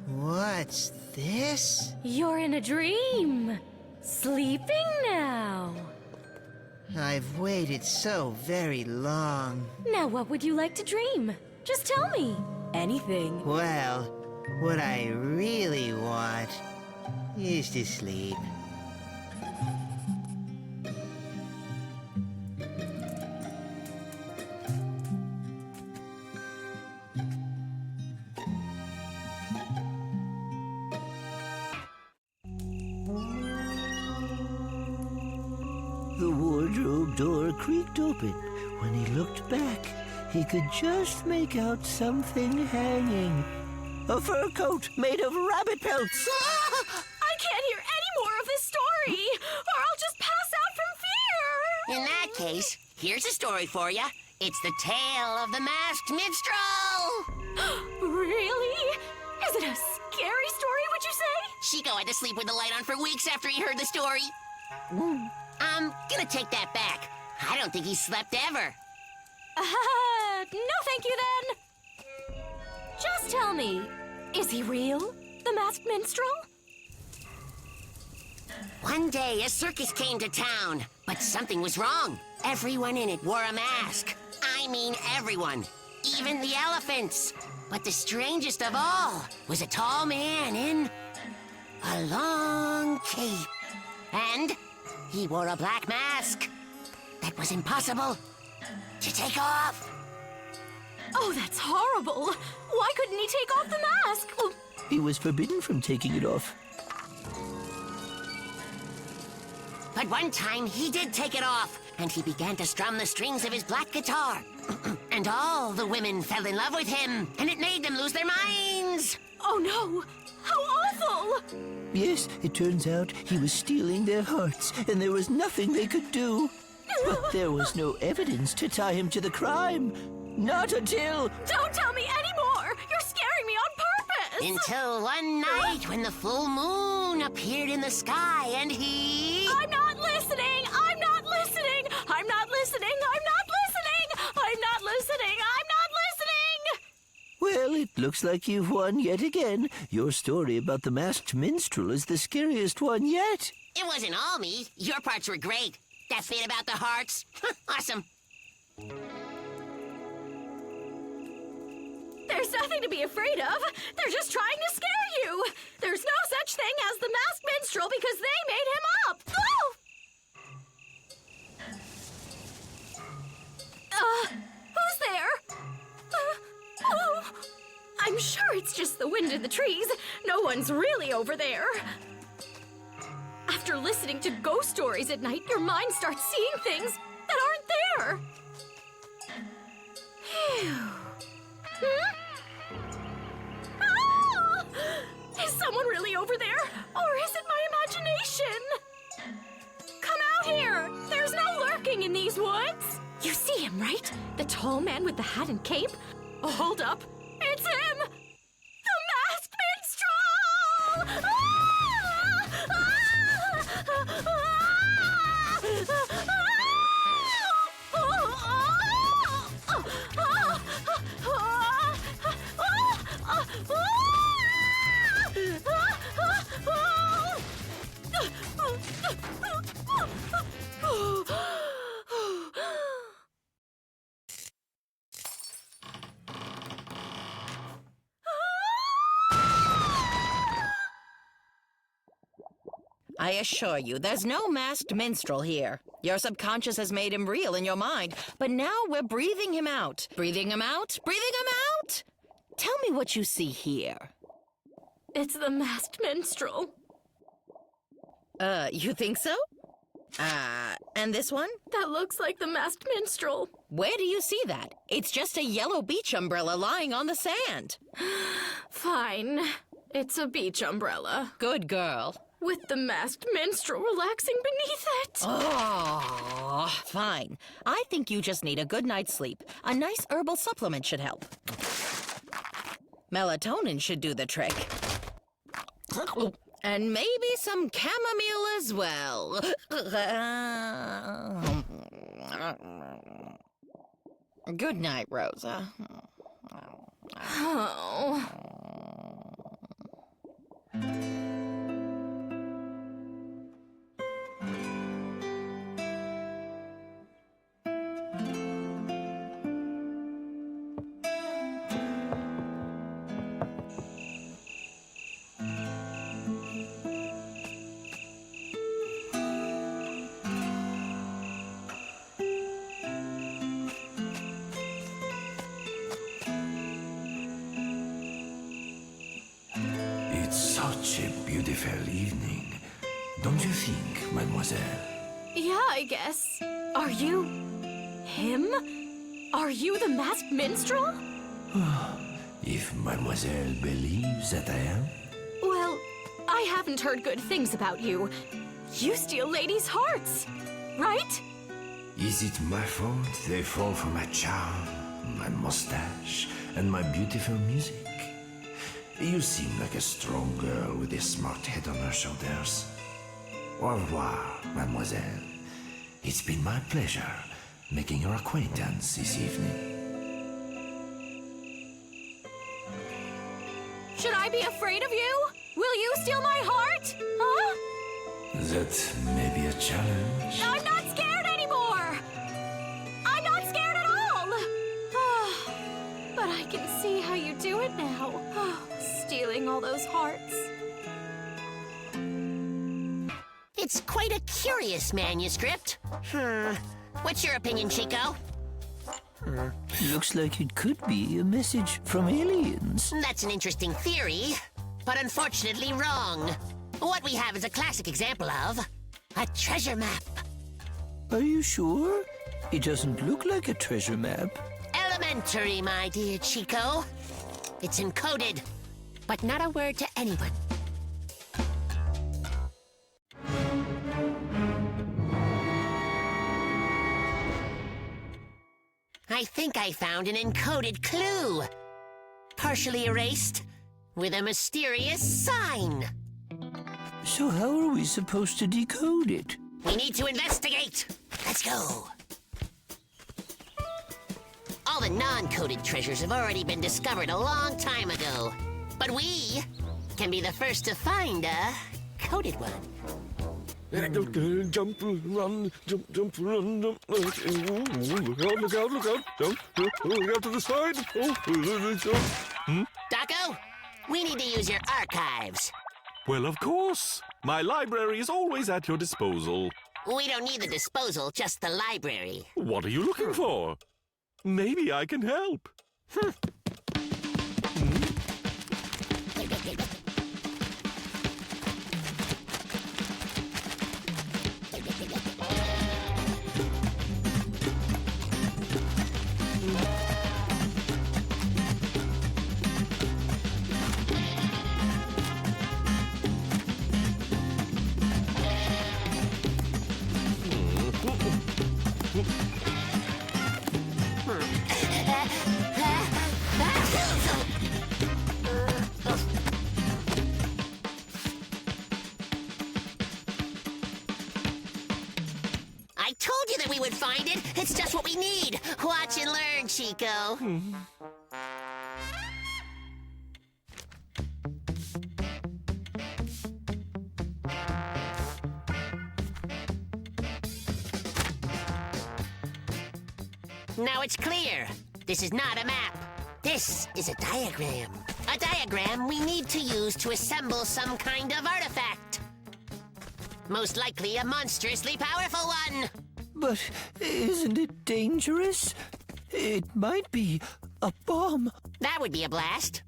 What's this? You're in a dream. Sleeping now. I've waited so very long. Now what would you like to dream? Just tell me. Anything. Well, what I really want is to sleep. The wardrobe door creaked open. When he looked back, he could just make out something hanging. A fur coat made of rabbit pelts. I can't hear any more of this story, or I'll just pass out from fear. In that case, here's a story for you. It's the tale of the masked minstrel. Really? Is it a scary story, would you say? Chico had to sleep with the light on for weeks after he heard the story. I'm gonna take that back. I don't think he slept ever. No thank you then. Just tell me, is he real, the masked minstrel? One day, a circus came to town, but something was wrong. Everyone in it wore a mask. I mean everyone, even the elephants. But the strangest of all was a tall man in a long cape. And he wore a black mask that was impossible to take off. Oh, that's horrible. Why couldn't he take off the mask? Oh, He was forbidden from taking it off. But one time he did take it off, and he began to strum the strings of his black guitar. And all the women fell in love with him, and it made them lose their minds. oh no, how awful. Yes, it turns out he was stealing their hearts, and there was nothing they could do. But there was no evidence to tie him to the crime. Not until... Don't tell me anymore. You're scaring me on purpose. Until one night when the full moon appeared in the sky, and he... I'm not listening. I'm not listening. I'm not listening. I'm not listening. I'm not listening. I'm not listening. Well, Well, it looks like you've won yet again. Your story about the masked minstrel is the scariest one yet. It wasn't all me. Your parts were great. That bit about the hearts. Awesome. There's nothing to be afraid of. They're just trying to scare you. There's no such thing as the masked minstrel because they made him up. Oh! Who's there? Oh, I'm sure it's just the wind in the trees. No one's really over there. After listening to ghost stories at night, your mind starts seeing things that aren't there. Phew. Hmm? Ah! Is someone really over there? Or is it my imagination? Come out here! There's no lurking in these woods! You see him, right? The tall man with the hat and cape? Oh, hold up. It's him! The masked minstrel! Ah! I assure you, there's no masked minstrel here. Your subconscious has made him real in your mind, but now we're breathing him out. Breathing him out? Breathing him out! Tell me what you see here. It's the masked minstrel. You think so? And this one? That looks like the masked minstrel. Where do you see that? It's just a yellow beach umbrella lying on the sand. Fine. It's a beach umbrella. Good girl. With the masked minstrel relaxing beneath it. Oh, fine. I think you just need a good night's sleep. A nice herbal supplement should help. Melatonin should do the trick. And maybe some chamomile as well. Good night, Rosa. Oh. It's such a beautiful evening, don't you think, mademoiselle? Yeah, I guess. Are you... him? Are you the masked minstrel? If mademoiselle believes that I am? Well, I haven't heard good things about you. You steal ladies' hearts, right? Is it my fault they fall for my charm, my mustache, and my beautiful music? You seem like a strong girl with a smart head on her shoulders. Au revoir, mademoiselle. It's been my pleasure making your acquaintance this evening. Should I be afraid of you? Will you steal my heart? Huh? That may be a challenge. I'm not scared anymore! I'm not scared at all! But I can see how you do it now. Stealing all those hearts. It's quite a curious manuscript. What's your opinion, Chico? Looks like it could be a message from aliens. That's an interesting theory, but unfortunately wrong. What we have is a classic example of a treasure map. Are you sure? It doesn't look like a treasure map. Elementary, my dear Chico. It's encoded, but not a word to anyone. I think I found an encoded clue. Partially erased, with a mysterious sign. So how are we supposed to decode it? We need to investigate. Let's go. All the non-coded treasures have already been discovered a long time ago. But we can be the first to find a coded one. Jump, run, jump, run, jump. Look out, jump, look out to the side. Daco, we need to use your archives. Well, of course. My library is always at your disposal. We don't need the disposal, just the library. What are you looking for? Maybe I can help. I told you that we would find it. It's just what we need. Watch and learn, Chico. Now it's clear. This is not a map. This is a diagram. A diagram we need to use to assemble some kind of artifact. Most likely a monstrously powerful one. But isn't it dangerous? It might be a bomb. That would be a blast.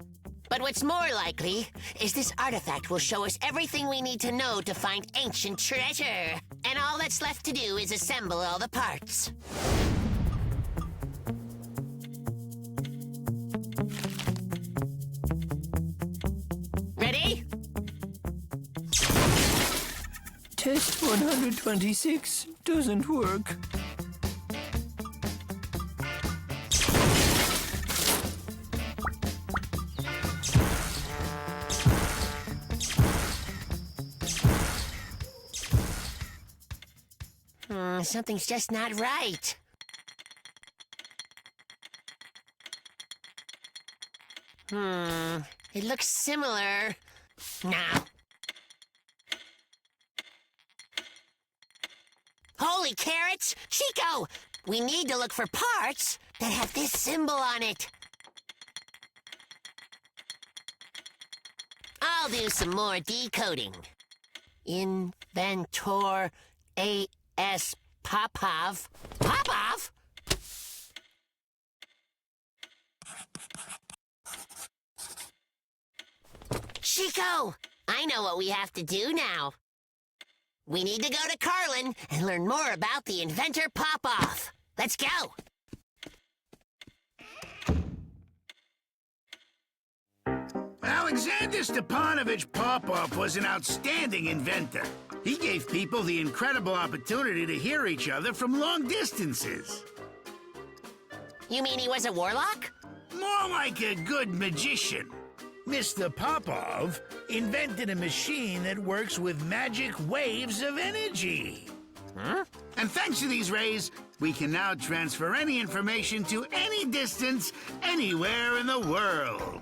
But what's more likely is this artifact will show us everything we need to know to find ancient treasure. And all that's left to do is assemble all the parts. Ready? Test 126 doesn't work. Something's just not right. It looks similar. Now. Holy carrots! Chico! We need to look for parts that have this symbol on it. I'll do some more decoding. Inventor A.S. Popov. Popov? Chico! I know what we have to do now. We need to go to Carlin and learn more about the inventor Popov. Let's go! Alexander Stepanovich Popov was an outstanding inventor. He gave people the incredible opportunity to hear each other from long distances. You mean he was a warlock? More like a good magician. Mr. Popov invented a machine that works with magic waves of energy. And thanks to these rays, we can now transfer any information to any distance, anywhere in the world.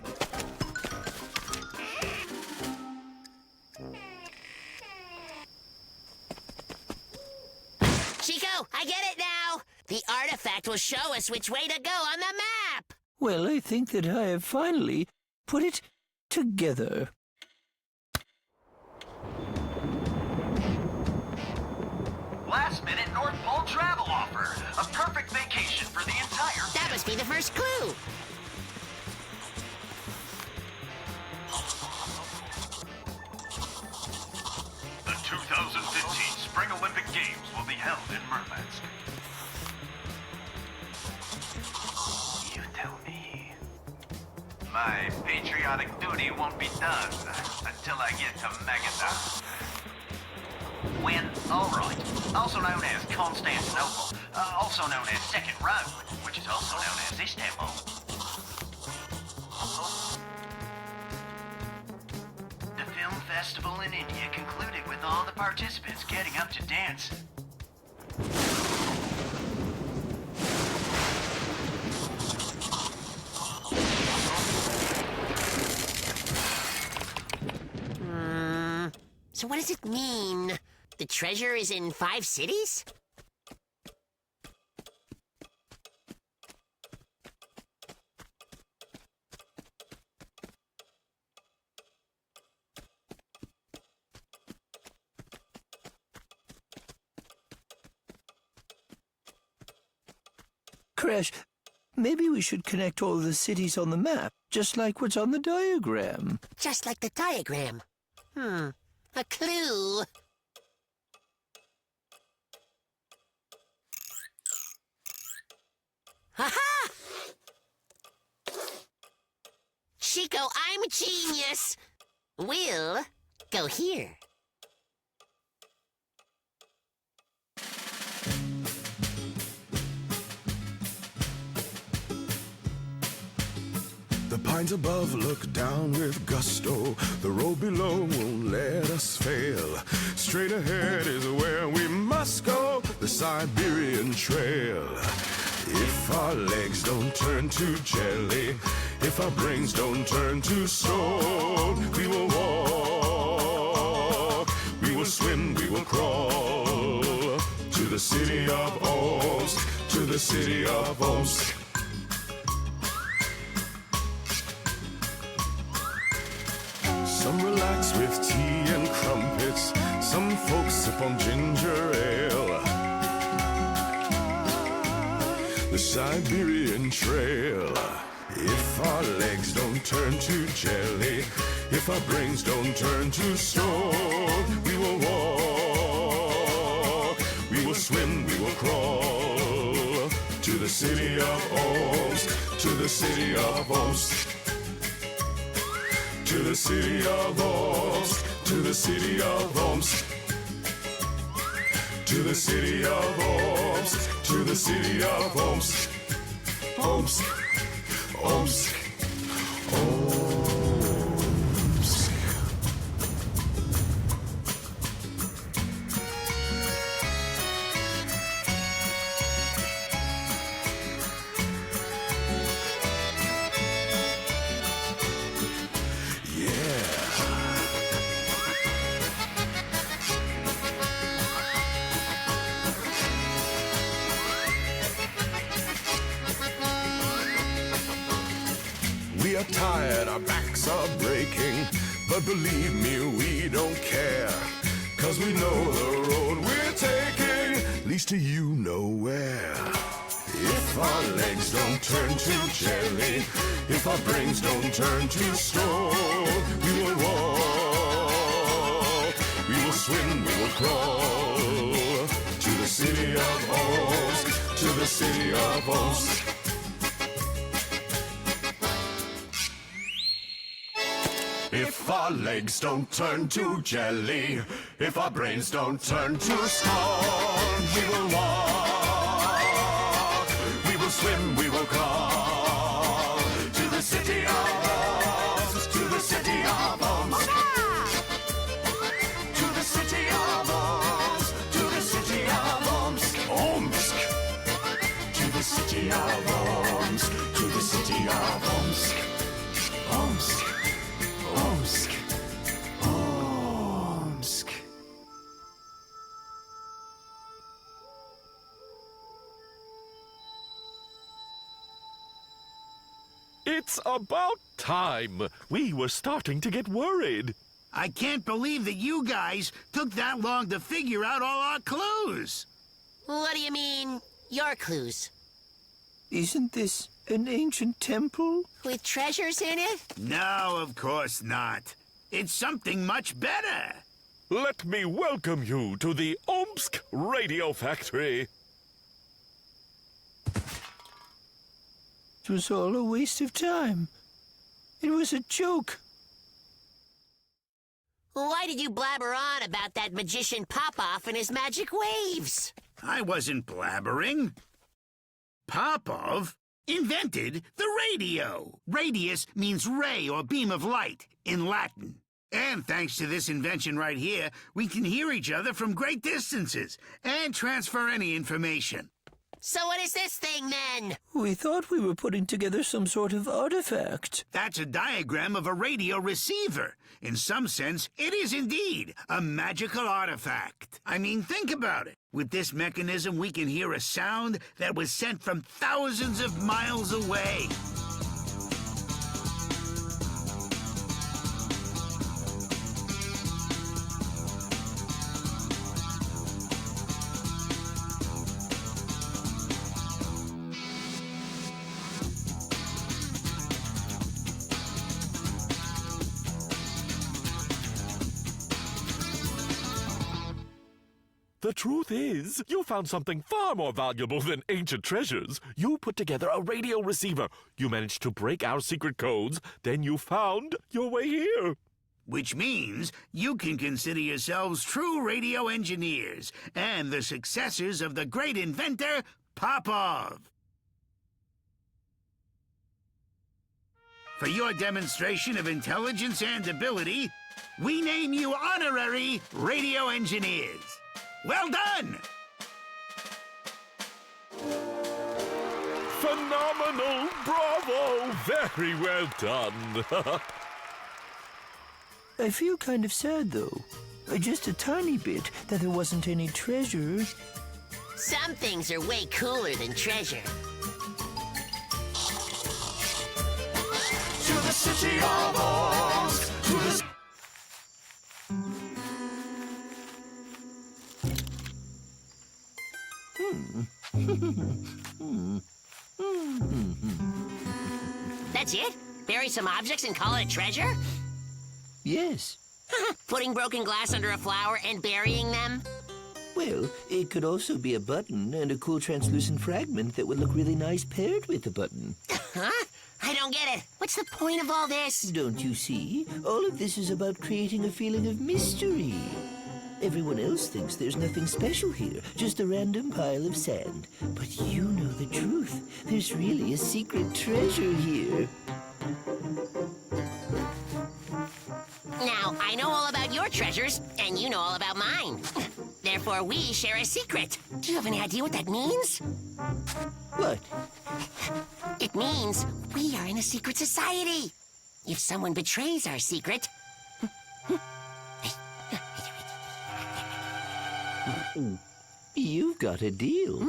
Chico, I get it now! The artifact will show us which way to go on the map! Well, I think that I have finally put it together. Last-minute North Pole travel offer. A perfect vacation for the entire That must be the first clue. The 2015 Spring Olympic Games will be held in Murmansk. You tell me. My patriotic duty won't be done until I get to Magadan. When Ulrich, also known as Constantinople, also known as Second Rome, which is also known as Istanbul. The film festival in India concluded with all the participants getting up to dance. So what does it mean? The treasure is in 5 cities? Crash, maybe we should connect all the cities on the map, just like what's on the diagram. Just like the diagram. A clue. Ha-ha! Chico, I'm a genius. We'll go here. The pines above look down with gusto. The road below won't let us fail. Straight ahead is where we must go, the Siberian Trail. If our legs don't turn to jelly, if our brains don't turn to stone, we will walk, we will swim, we will crawl to the city of Omsk, to the city of Omsk. Some relax with tea and crumpets. Some folks sip on ginger ale. The Siberian Trail. If our legs don't turn to jelly, if our brains don't turn to stone, we will walk, we will swim, we will crawl to the city of Omsk, to the city of Omsk. To the city of Omsk, to the city of Omsk, to the city of Omsk, to the city of Omsk, Omsk, Omsk, Omsk. We are tired, our backs are breaking, but believe me, we don't care, 'cause we know the road we're taking leads to you nowhere. If our legs don't turn to jelly, if our brains don't turn to stone, we will walk, we will swim, we will crawl to the city of Omsk, to the city of Omsk. If our legs don't turn to jelly, if our brains don't turn to stone, we will walk, we will swim, we will crawl to the city of Omsk, to the city of Omsk, to the city of Omsk, to the city of Omsk, Omsk, to the city of Omsk, to the city of Omsk, Omsk. Omsk. Omsk. It's about time. We were starting to get worried. I can't believe that you guys took that long to figure out all our clues. What do you mean, your clues? Isn't this an ancient temple? With treasures in it? No, of course not. It's something much better. Let me welcome you to the Omsk Radio Factory. It was all a waste of time. It was a joke. Why did you blabber on about that magician Popoff and his magic waves? I wasn't blabbering. Popov invented the radio. Radius means ray or beam of light in Latin. And thanks to this invention right here, we can hear each other from great distances and transfer any information. So what is this thing, then? We thought we were putting together some sort of artifact. That's a diagram of a radio receiver. In some sense, it is indeed a magical artifact. I mean, think about it. With this mechanism, we can hear a sound that was sent from thousands of miles away. The truth is, you found something far more valuable than ancient treasures. You put together a radio receiver. You managed to break our secret codes. Then you found your way here. Which means you can consider yourselves true radio engineers and the successors of the great inventor, Popov. For your demonstration of intelligence and ability, we name you honorary radio engineers. Well done! Phenomenal! Bravo! Very well done! I feel kind of sad, though. Just a tiny bit that there wasn't any treasure. Some things are way cooler than treasure. To the city of Oz, to the... That's it? Bury some objects and call it a treasure? Yes. Putting broken glass under a flower and burying them? Well, it could also be a button and a cool translucent fragment that would look really nice paired with the button. Huh? I don't get it. What's the point of all this? Don't you see? All of this is about creating a feeling of mystery. Everyone else thinks there's nothing special here, just a random pile of sand. But you know the truth. There's really a secret treasure here. Now, I know all about your treasures, and you know all about mine. Therefore, we share a secret. Do you have any idea what that means? What? It means we are in a secret society. If someone betrays our secret... You've got a deal.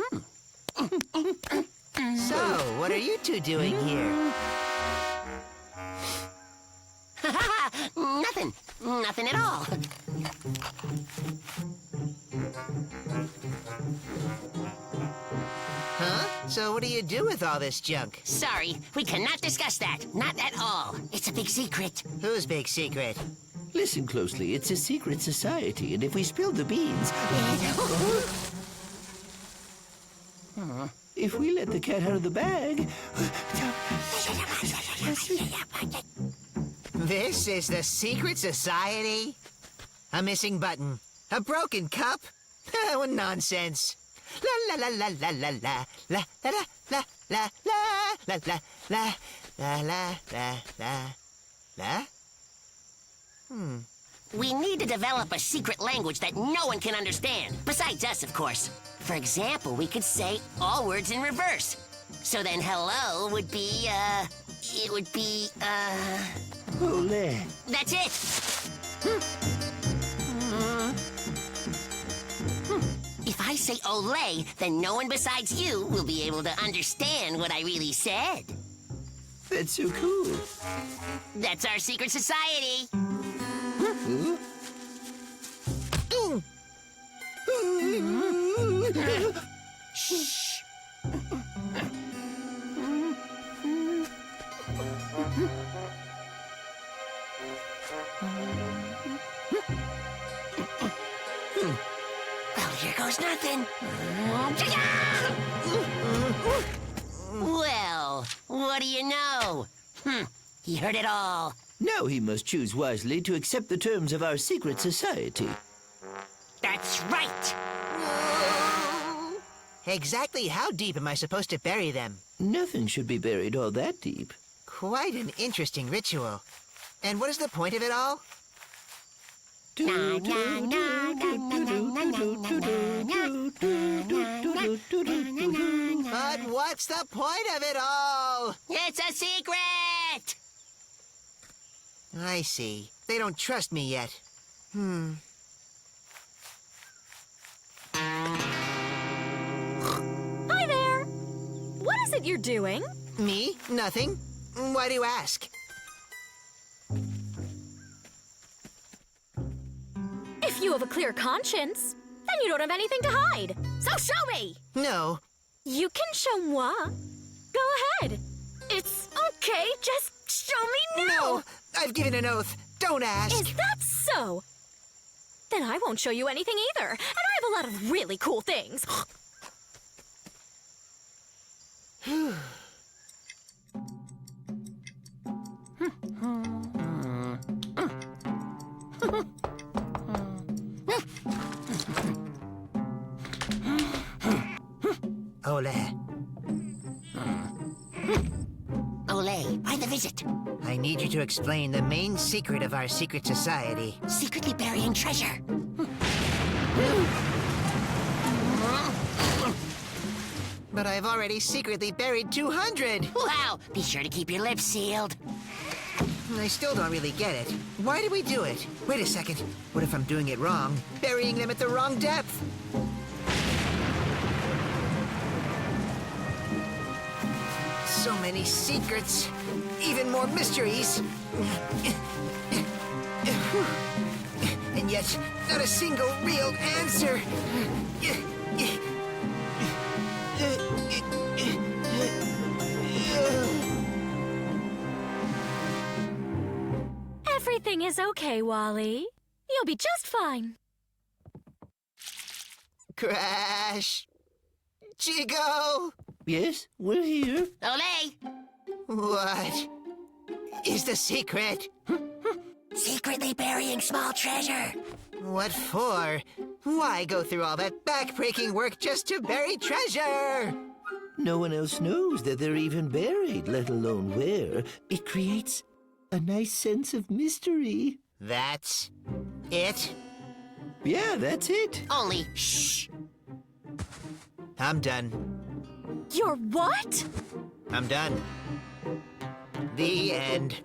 So, what are you two doing here? Nothing. Nothing at all. Huh? So what do you do with all this junk? Sorry, we cannot discuss that. Not at all. It's a big secret. Whose big secret? Listen closely, it's a secret society, and if we spill the beans... If we let the cat out of the bag... This is the secret society? A missing button. A broken cup? What nonsense. La la la la la la la la la la la la la la la la la la la. We need to develop a secret language that no one can understand, besides us, of course. For example, we could say all words in reverse. So then hello would be, it would be, Ole. That's it! If I say Olay, then no one besides you will be able to understand what I really said. That's so cool. That's our secret society. Shh. Well, here goes nothing. Well, what do you know? He heard it all. Now he must choose wisely to accept the terms of our secret society. That's right. Exactly how deep am I supposed to bury them? Nothing should be buried all that deep. Quite an interesting ritual. And what is the point of it all? Na, na, na, na, na, na, na. But what's the point of it all? It's a secret! I see. They don't trust me yet. Hi there! What is it you're doing? Me? Nothing. Why do you ask? If you have a clear conscience, then you don't have anything to hide. So show me! No. You can show moi. Go ahead. It's okay, just show me now! No! I've given an oath. Don't ask. Is that so? Then I won't show you anything either. And I have a lot of really cool things. Ole. Ole, why the visit? I need you to explain the main secret of our secret society. Secretly burying treasure. But I've already secretly buried 200. Wow, be sure to keep your lips sealed. I still don't really get it. Why do we do it? Wait a second. What if I'm doing it wrong? Burying them at the wrong depth? So many secrets. Even more mysteries. And yet, not a single real answer. Everything is okay, Wally. You'll be just fine. Crash. Chico! Yes, we're here. Ole! What is the secret? Secretly burying small treasure. What for? Why go through all that back-breaking work just to bury treasure? No one else knows that they're even buried, let alone where. It creates a nice sense of mystery. That's it? Yeah, that's it. Only shh. I'm done. You're what? I'm done. The end.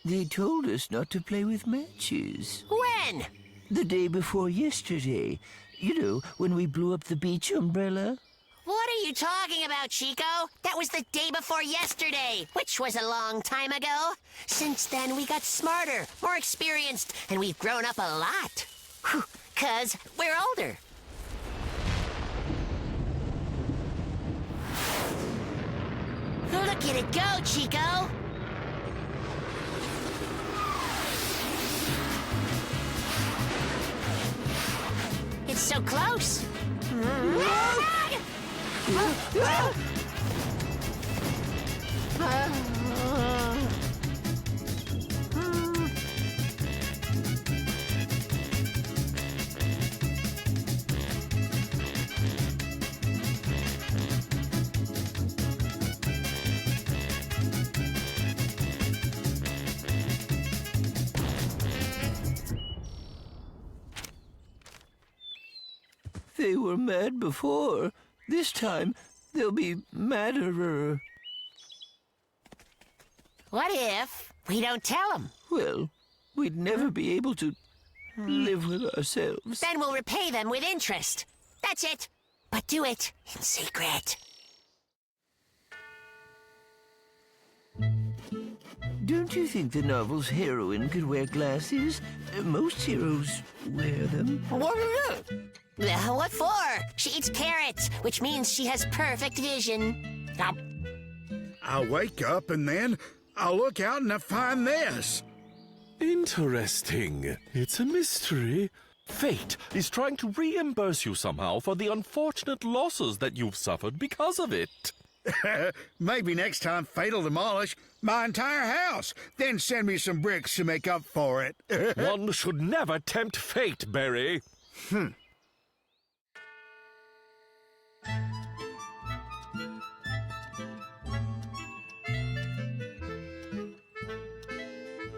They told us not to play with matches. When? The day before yesterday. You know, when we blew up the beach umbrella. What are you talking about, Chico? That was the day before yesterday, which was a long time ago. Since then, we got smarter, more experienced, and we've grown up a lot. 'Cause we're older. Look at it go, Chico! It's so close! They were mad before. This time, they'll be madderer. What if we don't tell them? Well, we'd never be able to live with ourselves. Then we'll repay them with interest. That's it. But do it in secret. Don't you think the novel's heroine could wear glasses? Most heroes wear them. What for? She eats carrots, which means she has perfect vision. I'll wake up and then I'll look out and I find this. Interesting. It's a mystery. Fate is trying to reimburse you somehow for the unfortunate losses that you've suffered because of it. Maybe next time Fate'll demolish my entire house, then send me some bricks to make up for it. One should never tempt fate, Barry.